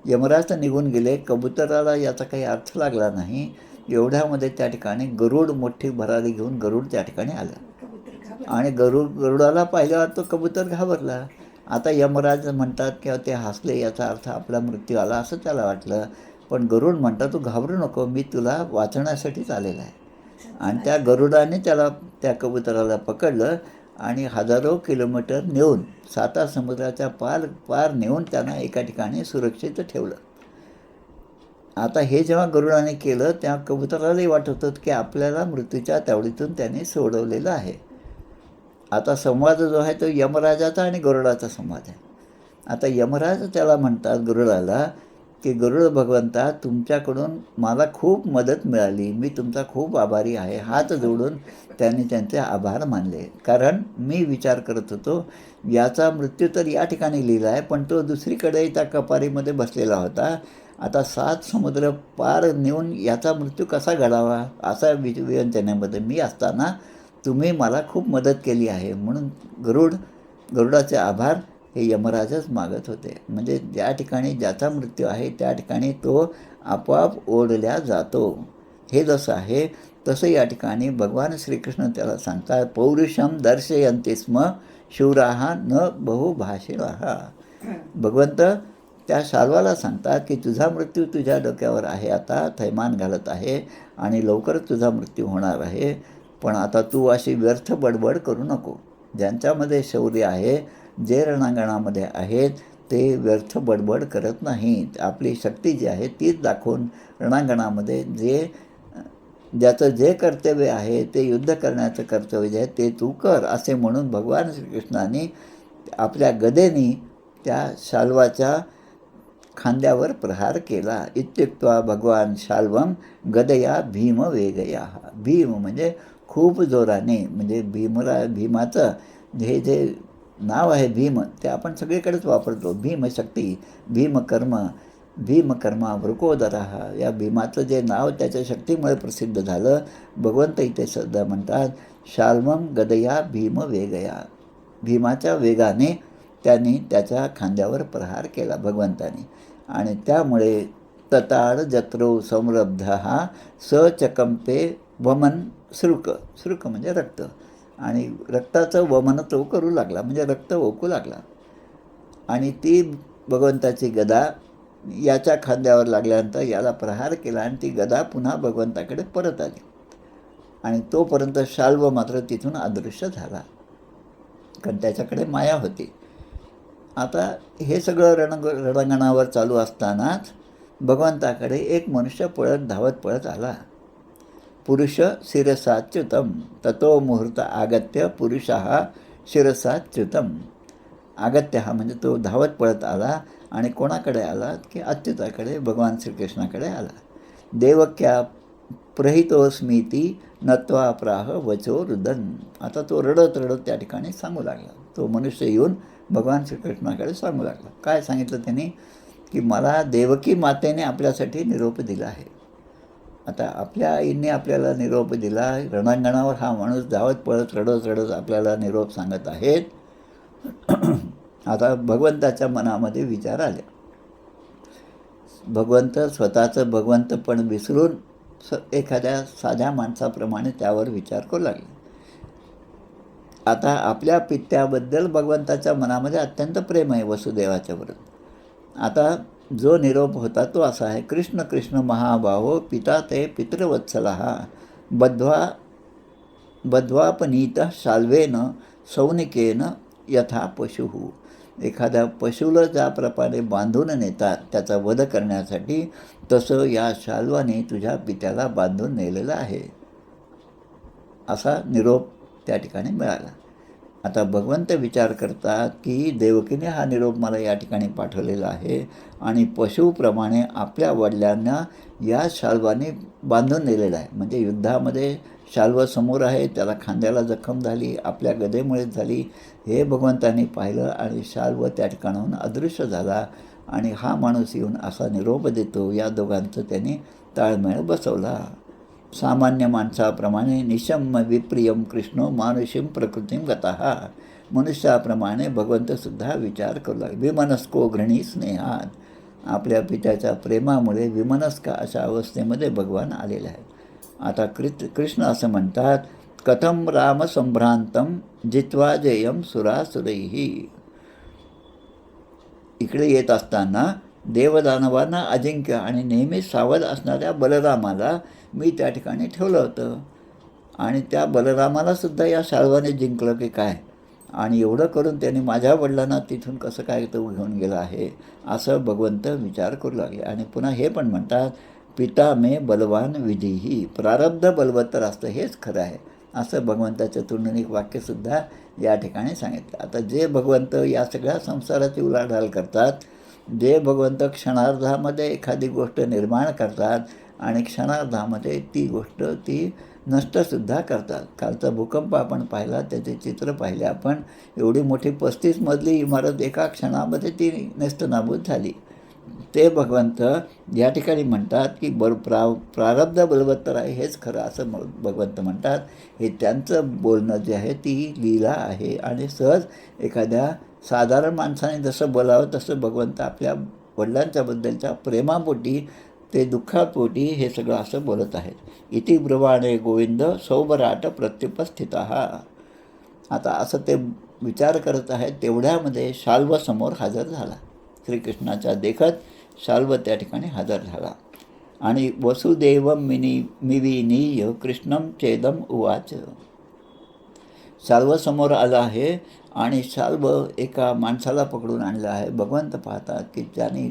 यमराज तर निघून गेले, कबुतराला याचा काही अर्थ लागला नाही. एवढ्यामध्ये त्या ठिकाणी गरुड, मोठी भरारी घेऊन गरुड त्या ठिकाणी आलं. आणि गरुडाला पाहिल्यावर तो कबूतर घाबरला. आता यमराज म्हणतात किंवा ते हसले, याचा अर्थ आपला मृत्यू आला असं त्याला वाटलं. पण गरुड म्हणतात, तू घाबरू नको, मी तुला वाचण्यासाठीच आलेला आहे. आणि त्या गरुडाने त्या कबुतराला पकडलं आणि हजारो किलोमीटर नेऊन, 7 समुद्राच्या पार नेऊन त्यांना एका ठिकाणी सुरक्षित ठेवलं. आता हे जेव्हा गरुडाने केलं तेव्हा कबुतरालाही वाटत होतं की आपल्याला मृत्यूच्या तावडीतून त्याने सोडवलेलं आहे. आता संवाद जो आहे तो यमराजाचा आणि गरुडाचा संवाद आहे. आता यमराज त्याला म्हणतात गरुडाला की गरुड भगवंता, तुमच्याकडून मला खूप मदत मिळाली, मी तुमचा खूप आभारी आहे. हात जोडून त्यांनी त्यांचे आभार मानले. कारण मी विचार करत होतो याचा मृत्यू तर या ठिकाणी लिहिला आहे, पण तो दुसरीकडे त्या कपारीमध्ये बसलेला होता. आता 7 समुद्र पार नेऊन याचा मृत्यू कसा घडावा, असा विवंचनेमध्ये मी असताना तुम्ही मला खूप मदत केली आहे. म्हणून गरुडाचे आभार हे यमराजच मागत होते. म्हणजे ज्या ठिकाणी ज्याचा मृत्यू आहे त्या ठिकाणी तो आपोआप ओढल्या जातो. हे जसं आहे तसं या ठिकाणी भगवान श्रीकृष्ण त्याला सांगतात, पौरुषम दर्शयन्ति स्म शूराः न बहुभाषिणाः. भगवंत त्या शाल्वाला सांगतात की तुझा मृत्यू तुझ्या डोक्यावर आहे, आता थैमान घालत आहे आणि लवकरच तुझा मृत्यू होणार आहे. पण आता तू अशी व्यर्थ बडबड करू नको. ज्यांच्यामध्ये शौर्य आहे, जे रणांगणामध्ये आहेत, ते व्यर्थ बडबड करत नाहीत. आपली शक्ती जी आहे तीच दाखवून रणांगणामध्ये ज्याचं जे कर्तव्य आहे, ते युद्ध करण्याचं कर्तव्य जे आहे ते तू कर, असे म्हणून भगवान श्रीकृष्णाने आपल्या गदेनी त्या शाल्वाच्या खांद्यावर प्रहार केला. इत्युक्त्वा भगवान शाल्वम गदया भीम वेगया. भीम म्हणजे खूप जोराने, म्हणजे भीमाचं हे जे नाव आहे भीम, ते आपण सगळीकडेच वापरतो. भीमशक्ती, भीमकर्मा वृकोदरा, या भीमाचं जे नाव त्याच्या शक्तीमुळे प्रसिद्ध झालं. भगवंत इथे सुद्धा म्हणतात शाल्वम गदया भीम वेगया. भीमाच्या वेगाने त्यांनी त्याच्या खांद्यावर प्रहार केला भगवंतानी, आणि त्यामुळे तताड जत्रो संरब्ध हा सचकंपे वमन श्रुक म्हणजे रक्त, आणि रक्ताचं वमन तो करू लागला, म्हणजे रक्त ओकू लागला. आणि ती भगवंताची गदा याच्या खांद्यावर लागल्यानंतर याला प्रहार केला, आणि ती गदा पुन्हा भगवंताकडे परत आली, आणि तोपर्यंत शाल्व मात्र तिथून अदृश्य झाला, कारण त्याच्याकडे माया होती. आता हे सगळं रणांगणावर चालू असतानाच भगवंताकडे एक मनुष्य धावत पळत आला. पुरुष शिरसाच्युतम ततो मुहूर्त आगत्य पुरुषः शिरसाच्युतम. आगत्य हा म्हणजे तो धावत पळत आला, आणि कोणाकडे आला की अच्युताकडे, भगवान श्रीकृष्णाकडे आला. देवक्या प्रहितोस्मीती नत्वा प्राह वचो रुदन. आता तो रडत त्या ठिकाणी सांगू लागला. तो मनुष्य येऊन भगवान श्रीकृष्णाकडे सांगू लागला. काय सांगितलं त्यांनी की मला देवकी मातेने आपल्यासाठी निरोप दिला आहे. आता आपल्या आईने आपल्याला निरोप दिला. रणांगणावर हा माणूस धावत पळत रडत आपल्याला निरोप सांगत आहेत. आता भगवंताच्या मनामध्ये विचार आले. भगवंत स्वतःचं भगवंतपण विसरून एखाद्या साध्या माणसाप्रमाणे त्यावर विचार करू लागले. आता आपल्या पित्याबद्दल भगवंताच्या मनामध्ये अत्यंत प्रेम आहे वसुदेवाच्या बरोबर. आता जो निरोप होता तो असा आहे, कृष्ण कृष्ण महाबाहो पिता ते पितृवत्सलः बध्वापनीत शाल्वेन सौनिकेन यथा पशु. एखाद्या पशुला ज्याप्रमाणे बांधून नेतात त्याचा वध करण्यासाठी, तसं या शाल्वाने तुझ्या पित्याला बांधून नेलेलं आहे, असा निरोप त्या ठिकाणी मिळाला. आता भगवंत विचार करतात की देवकीने हा निरोप मला या ठिकाणी पाठवलेला आहे, आणि पशुप्रमाणे आपल्या वडिलांना या शाल्वाने बांधून नेलेलं आहे. म्हणजे युद्धामध्ये शाल्व समोर आहे, त्याला खांद्याला जखम झाली, आपल्या गदेमुळेच झाली, हे भगवंतांनी पाहिलं, आणि शाल्व त्या ठिकाणाहून अदृश्य झाला, आणि हा माणूस येऊन असा निरोप देतो. या दोघांचं त्यांनी ताळमेळ बसवला. सामान्य माणसाप्रमाणे निशम्य विप्रियम कृष्णो मानुषीम प्रकृतीम गतः. मनुष्याप्रमाणे भगवंतसुद्धा विचार करू लागले. विमनस्को घृणी स्नेहात. आपल्या पित्याच्या प्रेमामुळे विमनस्का अशा अवस्थेमध्ये भगवान आलेले आहेत. आता कृष्ण असं म्हणतात, कथम राम संभ्रांतम जित्वा जयम सुरासुरैही. इकडे येत असताना देवदानवांना अजिंक्य आणि नेहमी सावध असणाऱ्या बलरामाला मी त्या ठिकाणी ठेवलं होतं, आणि त्या बलरामालासुद्धा या शाल्वाने जिंकलं की काय, आणि एवढं करून त्यांनी माझ्या वडिलांना तिथून कसं काय तो घेऊन गेला आहे, असं भगवंत विचार करू लागले. आणि पुन्हा हे पण म्हणतात, पिता मे बलवान विधीही. प्रारब्ध बलवत्तर असतं हेच खरं आहे, असं भगवंताचं तुलनिक वाक्यसुद्धा या ठिकाणी सांगितलं. आता जे भगवंत या सगळ्या संसाराची उलाढाल करतात, जे भगवंत क्षणार्धामध्ये एखादी गोष्ट निर्माण करतात, आणि क्षणार्धामध्ये ती गोष्ट ती नष्टसुद्धा करतात. कालचा भूकंप आपण पाहिला, त्याचे चित्र पाहिले आपण. एवढी मोठी 35 मजली इमारत एका क्षणामध्ये ती नेस्तनाबूत झाली. ते भगवंत या ठिकाणी म्हणतात की प्रारब्ध बलवत्तर आहे हेच खरं, असं भगवंत म्हणतात. हे त्यांचं बोलणं जे आहे ती लीला आहे, आणि सहज एखाद्या साधारण माणसाने जसं बोलावं तसं भगवंत आपल्या वडिलांच्याबद्दलच्या प्रेमापोटी, ते दुःखापोटी हे सगळं असं बोलत आहेत. इति ब्रवाणे गोविंद सौबराट प्रत्युपस्थित. आता असं ते विचार करत आहेत, तेवढ्यामध्ये शाल्व समोर हजर झाला. श्रीकृष्णाच्या देखत शाल्व त्या ठिकाणी हजर झाला, आणि वसुदेवम मिविनीय कृष्णम चेदम उवाच. शाल्व समोर आला आहे, आणि शाल्व एका माणसाला पकडून आणलं आहे. भगवंत पाहतात की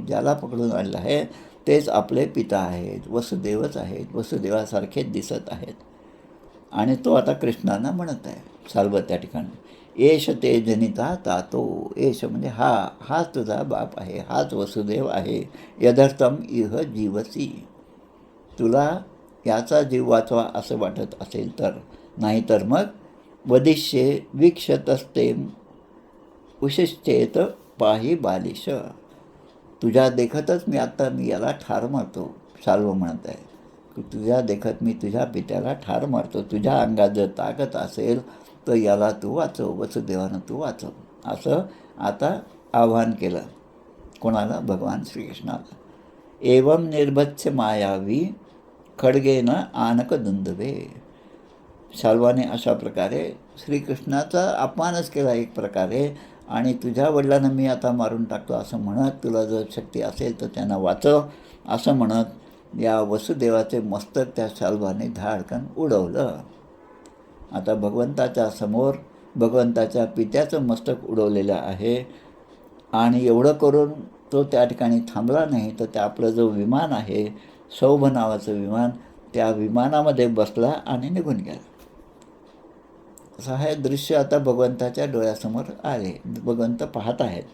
ज्याला पकडून आणलं आहे तेच आपले पिता आहेत, वसुदेवच आहेत, वसुदेवासारखेच दिसत आहेत. आणि तो आता कृष्णांना म्हणत आहे शाल्व त्या ठिकाणी, एष ते जनिता तातो. एष म्हणजे हाच तुझा बाप आहे, हाच वसुदेव आहे. यदर्थम इह जीवसी. तुला याचा जीव वाचवा असं वाटत असेल तर, नाहीतर मग वदिष्ये वीक्षतस्ते उशिश्चेत पाही बालिश. तुझ्या देखतच मी याला ठार मारतो. शाल्व म्हणत आहे की तुझ्या देखत मी तुझ्या पित्याला ठार मारतो. तुझ्या अंगात जर ताकद असेल तर याला तू वाचव, वसुदेवानं तू वाचव, असं आता आव्हान केलं. कोणाला? भगवान श्रीकृष्णाला. एवं निर्भत्स मायावी खडगेन आनक दुंदवे. शाल्वाने अशा प्रकारे श्रीकृष्णाचा अपमानच केला एक प्रकारे. आणि तुझ्या वडिलांना मी आता मारून टाकतो असं म्हणत, तुला जर शक्ती असेल तर त्यांना वाचव असं म्हणत या वसुदेवाचे मस्तक त्या शाल्वाने धाडकन उडवलं. आता भगवंताच्या समोर भगवंताच्या पित्याचं मस्तक उडवलेलं आहे. आणि एवढं करून तो त्या ठिकाणी थांबला नाही, तर त्या आपलं जो विमान आहे, सौभ नावाचं विमान, त्या विमानामध्ये बसला आणि निघून गेला. असं हे दृश्य आता भगवंताच्या डोळ्यासमोर आले. भगवंत पाहत आहेत.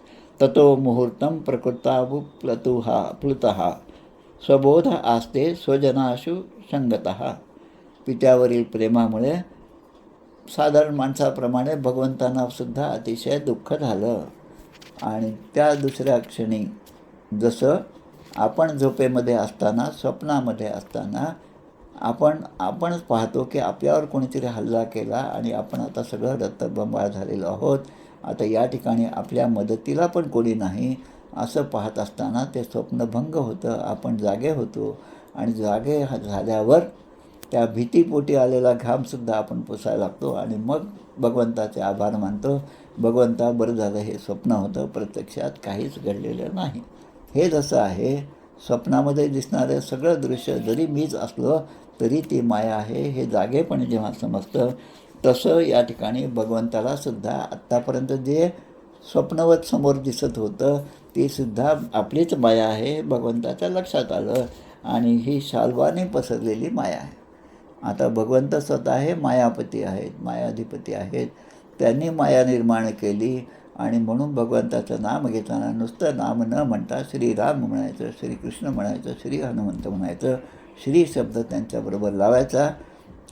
ततो मुहूर्तम प्लुतः स्वबोध आस्ते स्वजनाशु संगतः. पित्यावरील प्रेमामुळे साधारण माणसाप्रमाणे भगवंतांना सुद्धा अतिशय दुःख झालं. आणि त्या दुसऱ्या क्षणी जसं आपण झोपेमध्ये असताना, स्वप्नामध्ये असताना आपणच पाहतो की आपल्यावर कोणीतरी हल्ला केला आणि आपण आता सगळं रक्तबंबाळ झालेलो आहोत, आता या ठिकाणी आपल्या मदतीला पण कोणी नाही, असं पाहत असताना ते स्वप्नभंग होतं. आपण जागे होतो आणि जागे झाल्यावर त्या भीतीपोटी आलेला घामसुद्धा आपण पुसायला लागतो आणि मग भगवंताचे आभार मानतो. भगवंता, बरं झालं हे स्वप्न होतं, प्रत्यक्षात काहीच घडलेलं नाही. हे जसं आहे, स्वप्नामध्ये दिसणारं सगळं दृश्य जरी मीच असलो तरी ती माया आहे हे जागेपणे जेव्हा समजतं, तसं या ठिकाणी भगवंताला सुद्धा आत्तापर्यंत जे स्वप्नवत समोर दिसत होतं ते सुद्धा आपलीच माया आहे हे भगवंताच्या लक्षात आलं. आणि ही शाल्वाने पसरलेली माया आहे. आता भगवंत स्वतः हे मायापती आहेत, मायाधिपती आहेत. त्यांनी माया निर्माण केली. आणि म्हणून भगवंताचं नाम घेताना नुसतं नाम न म्हणता श्रीराम म्हणायचं, श्रीकृष्ण म्हणायचं, श्री हनुमंत म्हणायचं. श्री शब्द त्यांच्याबरोबर लावायचा.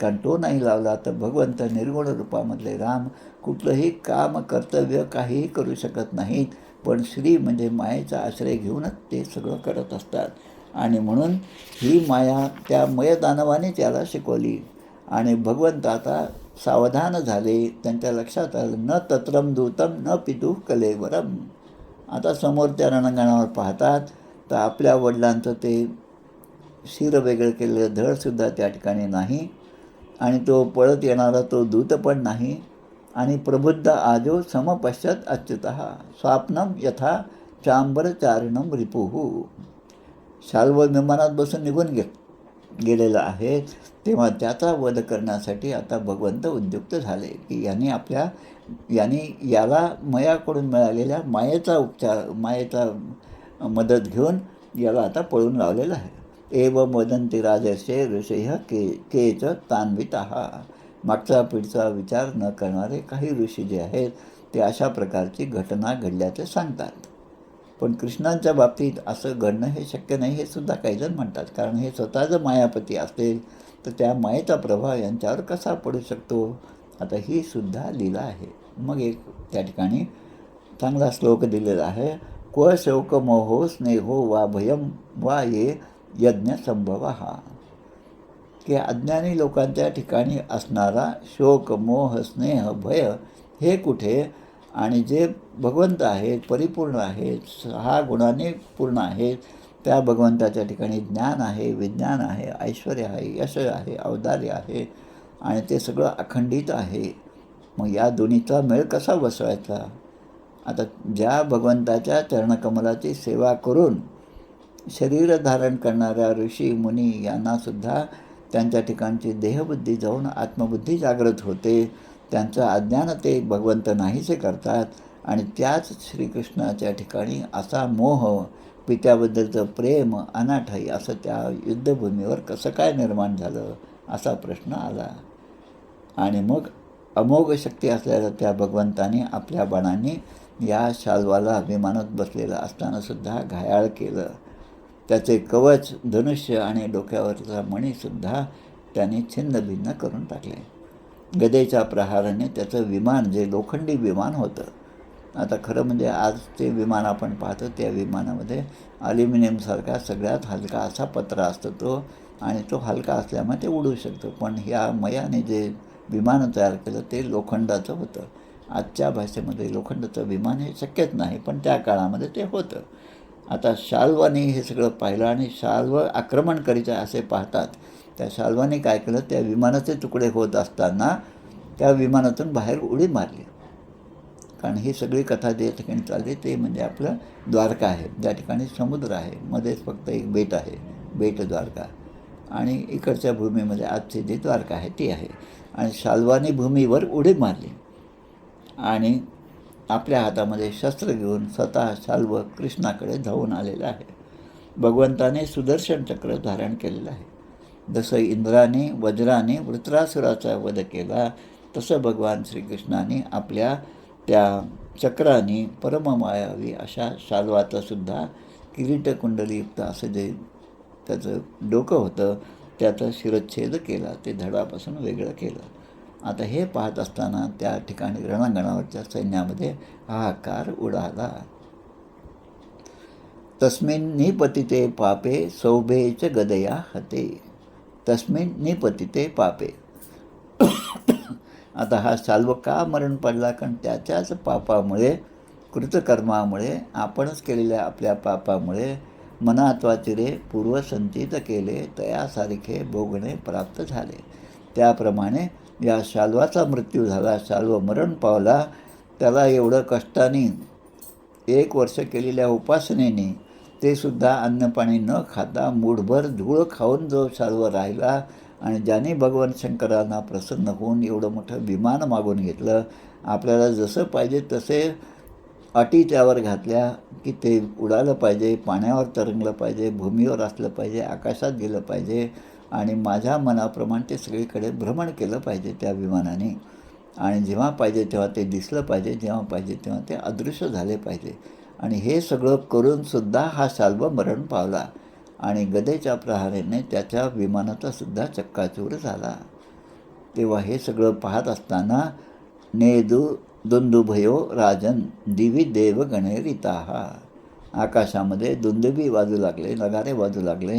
कारण तो नाही लावला तर भगवंत निर्गुण रूपामधले राम कुठलंही काम, कर्तव्य काहीही करू शकत नाहीत. पण श्री म्हणजे मायेचा आश्रय घेऊनच ते सगळं करत असतात. आणि म्हणून ही माया त्या मयदानवाने त्याला शिकवली. आणि भगवंत आता सावधान झाले. त्यांच्या लक्षात आलं, न तत्रम दूतम न पितुः कलेवरम. आता समोर त्या रणांगणावर पाहतात तर आपल्या वडिलांचं ते शिर वेगळं केलेलं धडसुद्धा त्या ठिकाणी नाही. आणि तो पळत येणारा तो दूत पण नाही. आणि प्रबुद्ध आजो समपश्यत अच्युतः स्वाप्नम यथा चांबरचारिणम रिपुः. शाल्व विमानात बसून निघून गेलेला आहे. तेव्हा त्याचा वध करण्यासाठी आता भगवंत उद्युक्त झाले की यांनी याला मयाकडून मिळालेल्या मायेचा मदत घेऊन याला आता पळून लावलेलं आहे. एव वदन्ति राजर्षे ऋषयः केच तान्विताः. मागचा पुढचा विचार न करणारे काही ऋषी जे आहेत ते अशा प्रकारची घटना घडल्याचे सांगतात. पण कृष्णांच्या बाबतीत असं घडणं हे शक्य नाही हे सुद्धा काहीजण म्हणतात. कारण हे स्वतः जर मायापती असेल तर त्या मायेचा प्रभाव यांच्यावर कसा पडू शकतो. आता ही सुद्धा लीला आहे. मग एक त्या ठिकाणी चांगला श्लोक दिलेला आहे. क्व शोक मोहो स्नेहो वा भयम वा ये यज्ञ संभव. की अज्ञानी लोकांच्या ठिकाणी असणारा शोक, मोह, स्नेह, भय हे कुठे. आणि जे भगवंत आहेत, परिपूर्ण आहेत, 6 गुणांनी पूर्ण आहेत, त्या भगवंताच्या ठिकाणी ज्ञान आहे, विज्ञान आहे, ऐश्वर आहे, यश आहे, औदार्य आहे आणि ते सगळं अखंडित आहे. मग या दोन्हीचा मेळ कसा बसवायचा. आता ज्या भगवंताच्या चरणकमलाची सेवा करून शरीर धारण करणाऱ्या ऋषी मुनी यांनासुद्धा त्यांच्या ठिकाणची देहबुद्धी जाऊन आत्मबुद्धी जागृत होते. त्यांचं अज्ञान ते भगवंत नाहीसे करतात. आणि त्याच श्रीकृष्णाच्या ठिकाणी असा मोह, पित्याबद्दलचं प्रेम, अनाठाई असं त्या युद्धभूमीवर कसं काय निर्माण झालं असा प्रश्न आला. आणि मग अमोघ शक्ती असलेल्या त्या भगवंताने आपल्या बाणाने या शाल्वाला विमानात बसलेलं असतानासुद्धा घायाळ केलं. त्याचे कवच, धनुष्य आणि डोक्यावरचा मणीसुद्धा त्याने छिन्नभिन्न करून टाकले. गदेच्या प्रहाराने त्याचं विमान, जे लोखंडी विमान होतं, आता खरं म्हणजे आज ते विमान आपण पाहतो, त्या विमानामध्ये ॲल्युमिनियमसारखा सगळ्यात हलका असा पत्रा असतो तो, आणि तो हलका असल्यामुळे ते उडू शकतो. पण ह्या मयाने जे विमान तयार केलं ते लोखंडाचं होतं. आजच्या भाषेमध्ये लोखंडाचं विमान हे शक्यच नाही, पण त्या काळामध्ये ते होतं. आता शाल्वाने हे सगळं पाहिलं आणि शाल्व आक्रमण करीत असे पाहतात. त्या शाल्वाने काय केलं, त्या विमानाचे तुकडे होत असताना त्या विमानातून बाहेर उडी मारली. कारण ही सगळी कथा जे ठिकाणी चालली ते म्हणजे आपलं द्वारका आहे, ज्या ठिकाणी समुद्र आहे, मध्येच फक्त एक बेट आहे, बेट द्वारका, आणि इकडच्या भूमीमध्ये आजची जी द्वारका आहे ती आहे. आणि शाल्वाने भूमीवर उडी मारली आणि आपल्या हातामध्ये शस्त्र घेऊन स्वतः शाल्व कृष्णाकडे धावून आलेला आहे. भगवंताने सुदर्शन चक्र धारण केलेलं आहे. जसं इंद्राने वज्राने वृत्रासुराचा वध केला, तसं भगवान श्रीकृष्णाने आपल्या त्या चक्राने परममायावी अशा शाल्वाचासुद्धा किरीटकुंडलीयुक्त असं जे त्याचं डोकं होतं त्याचा शिरच्छेद केला, ते धडापासून वेगळं केलं. आता हे पाहत असताना त्या ठिकाणी रणांगणावरच्या सैन्यामध्ये हाहाकार उडाला. तस्मिन् निपतिते पापे सौभेच गदया हते. तस्मिन् निपतिते पापे. आता हा शाल्व का मरण पडला? कारण त्याच्याच पापामुळे, कृतकर्मामुळे, आपणच केलेल्या आपल्या पापामुळे मनात्वाचिरे पूर्वसंचित केले, तयासारखे भोगणे प्राप्त झाले. त्याप्रमाणे या शाल्वाचा मृत्यू झाला, शाल्व मरण पावला. त्याला एवढं कष्टाने 1 वर्ष केलेल्या उपासनेने ते सुद्धा अन्नपाणी न खाता मूठभर धूळ खाऊन जो शाल्व राहिला, आणि ज्याने भगवान शंकरांना प्रसन्न होऊन एवढं मोठं विमान मागून घेतलं, आपल्याला जसं पाहिजे तसे अटी त्यावर घातल्या की ते उडालं पाहिजे, पाण्यावर तरंगलं पाहिजे, भूमीवर असलं पाहिजे, आकाशात गेलं पाहिजे, आणि माझ्या मनाप्रमाणे ते सगळीकडे भ्रमण केलं पाहिजे त्या विमानाने, आणि जेव्हा पाहिजे तेव्हा ते दिसलं पाहिजे, जेव्हा पाहिजे तेव्हा ते अदृश्य झाले पाहिजे. आणि हे सगळं करूनसुद्धा हा शाल्व मरण पावला, आणि गदेच्या प्रहाराने त्याच्या विमानाचासुद्धा चक्काचूर झाला. तेव्हा हे सगळं पाहत असताना दुंदुभयो राजन दिवी देव गणेरिताः, आकाशामध्ये दुंदुभी वाजू लागले, नगारे वाजू लागले,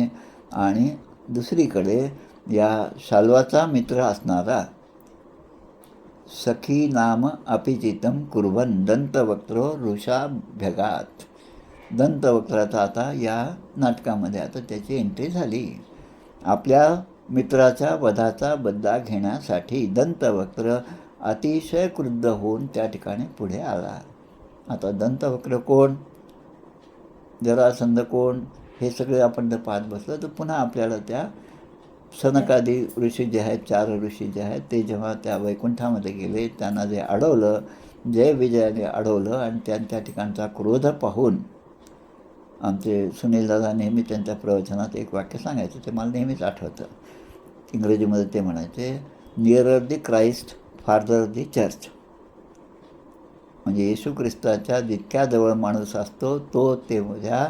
आणि दुसरीकडे या शाल्वाचा मित्र असणारा सखी नाम अपिचितम कुर्वन दंतवक्त्रो ऋषाभ्यगात. दंतवक्त्राचा आता या नाटकामध्ये आता त्याची एंट्री झाली. आपल्या मित्राच्या वधाचा बदला घेण्यासाठी दंतवक्त्र अतिशय क्रुद्ध होऊन त्या ठिकाणी पुढे आला. आता दंतवक्र कोण, जरासंध कोण, हे सगळे आपण जर पाहत बसलं तर पुन्हा आपल्याला त्या सनकादी ऋषी जे आहेत, 4 ऋषी जे आहेत, ते जेव्हा त्या वैकुंठामध्ये गेले, त्यांना जे अडवलं, जय विजयाने अडवलं, आणि त्यांच्या ठिकाणचा क्रोध पाहून आमचे सुनीलदादा नेहमी त्यांच्या प्रवचनात एक वाक्य सांगायचं, ते मला नेहमीच आठवतं. इंग्रजीमध्ये ते म्हणायचे, निअरर दी क्राइस्ट फार्दर दी चर्च. म्हणजे येशू ख्रिस्ताच्या जितक्या जवळ माणूस असतो तो तेवढ्या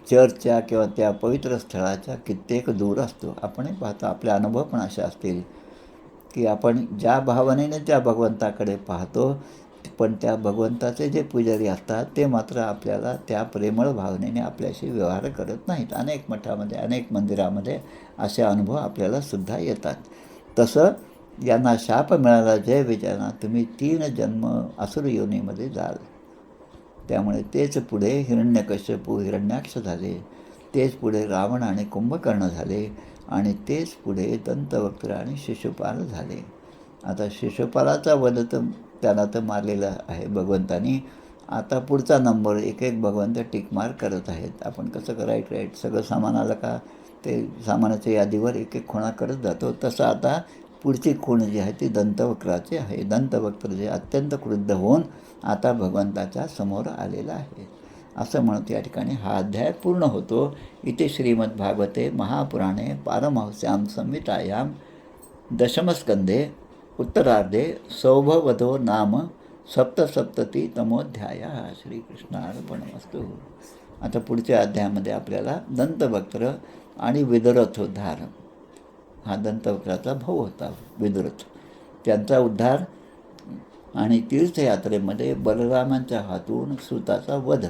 चर्चच्या किंवा त्या पवित्र स्थळाच्या कित्येक दूर असतो. आपणही पाहतो, आपले अनुभव पण असे असतील की आपण ज्या भावनेने त्या भगवंताकडे पाहतो, पण त्या भगवंताचे जे पुजारी असतात ते मात्र आपल्याला त्या प्रेमळ भावनेने आपल्याशी व्यवहार करत नाहीत. अनेक मठामध्ये, अनेक मंदिरामध्ये असे अनुभव आपल्याला सुद्धा येतात. तसं यांना शाप मिळाला, जय विजयाना तुम्ही 3 जन्म असुर योनीमध्ये जाल. त्यामुळे तेच पुढे हिरण्यकश्यपू हिरण्याक्ष झाले, तेच पुढे रावण आणि कुंभकर्ण झाले, आणि तेच पुढे दंतवक्त्र आणि शिशुपाल झाले. आता शिशुपालाचा वध तर त्याला तर मारलेला आहे भगवंतानी. आता पुढचा नंबर एक एक भगवंत टिकमार करत आहेत. आपण कसं करायचं, सगळं सामान आलं का ते सामानाच्या यादीवर एक एक खुणा करत जातो, तसं आता पुढची खूण जी आहे ती दंतवक्राची आहे. दंतवक्त्र जे अत्यंत क्रुद्ध होऊन आता भगवंताच्या समोर आलेला आहे. असं म्हणत या ठिकाणी हा अध्याय पूर्ण होतो. इथे श्रीमद्भागवते महापुराणे पारमहंस्यां संहितायां दशमस्कंधे उत्तरार्धे सौभवधो नाम सप्तसप्तती तमोध्याय. श्रीकृष्णार्पणमस्तु. आता पुढच्या अध्यायामध्ये आपल्याला दंतवक्र आणि विदुरथोद्धार, हा दंतवक्राचा भाऊ होता विदुरथ, त्यांचा उद्धार आणि तीर्थयात्रेमध्ये बलरामांच्या हातून सुताचा वध,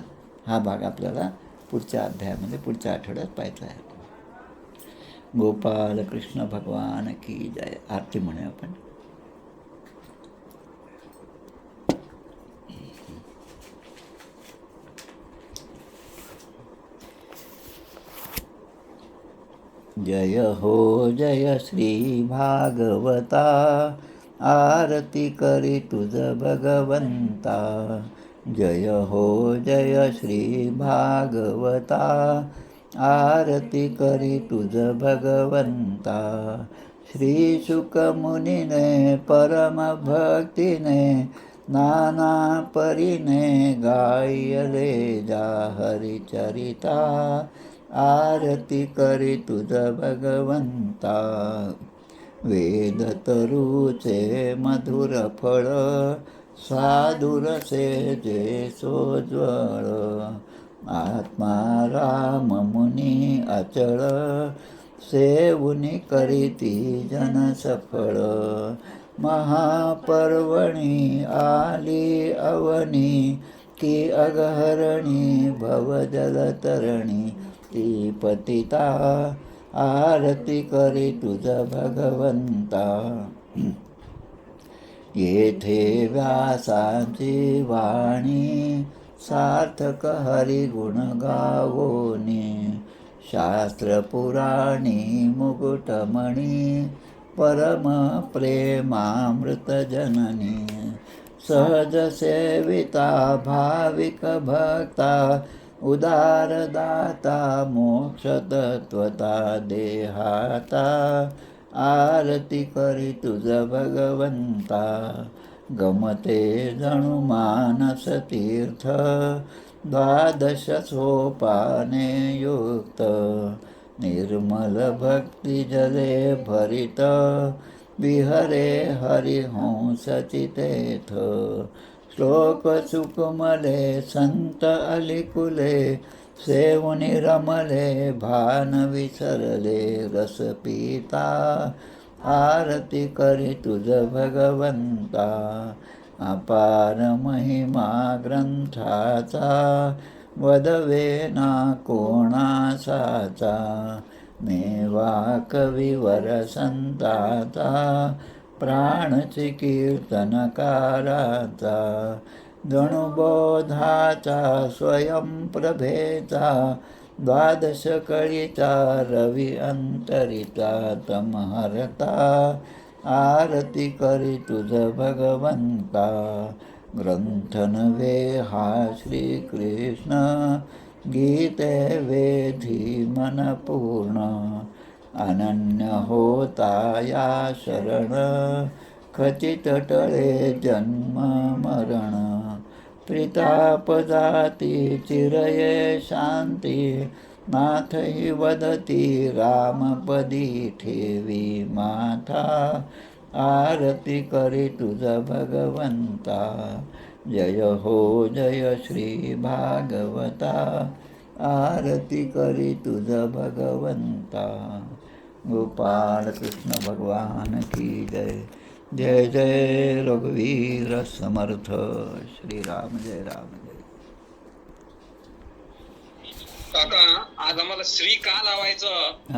हा भाग आपल्याला पुढच्या अध्यायामध्ये पुढच्या आठवड्यात पाहायचा आहे. गोपाल कृष्ण भगवान की जय. आरती म्हणूया आपण. जय हो जय श्री भागवता, आरती करी तुझ भगवंता. जय हो जय श्री भागवता, आरती करी तुझ भगवंता. श्री शुक मुनीने परम भक्तीने, नाना परीने गायले जा हरिचरिता. आरती करी तुझ भगवंता. वेद तरुचे मधुर फळ, साधुरसे जे सोज्वळ. आत्मा राम मुनी अचळ, सेवुनी करीती जन सफळ. महापर्वणी आली अवनी, की अगहरणी भवजलतरणी. ती पतिता आरती करी तुझ भगवंता. येथे व्यासांची वाणी, सार्थक हरिगुण गावोनी. शास्त्र पुराणी मुकुटमणी, परम प्रेमामृत जननी. सहज सेविता भाविक भक्ता, उदारदाता मोक्षतत्वता देहाता. आरती करी तुझ भगवंता. गमते जणू मानस तीर्थ, द्वादश सोपाने युक्त. निर्मल भक्ती जले भरित, विहरे हरिहंस चितेथ. श्लोक सुकुमले संत अलिकुले, सेवुनी रमले भान विसरले रस पिता. आरती करी तुझ भगवंता. अपार महिमा ग्रंथाचा, वदवे ना कोणासाचा. मेवा कविवर संताचा, प्राणची कीर्तनकाराचा. जणुबोधाचा स्वयंप्रभेचा, द्वादश कळीचा रवी अंतरिता. तमहरता आरती करी तुझ भगवंता. ग्रंथ नव्हे हा श्रीकृष्ण, गीते वेधी मन पूर्ण. अनन्य होता या शरण, खचित टळे जन्म मरण. त्रिताप जाती चिरये शांती, नाथही वदती रामपदी ठेवी माथा. आरती करी तुझ भगवंता. जय हो जय श्री भागवता, आरती करी तुझ भगवंता. गोपाल कृष्ण भगवान की जय. जय जय रघुवीर समर्थ. श्रीराम जय राम जय. काका आज आम्हाला श्री का लावायचं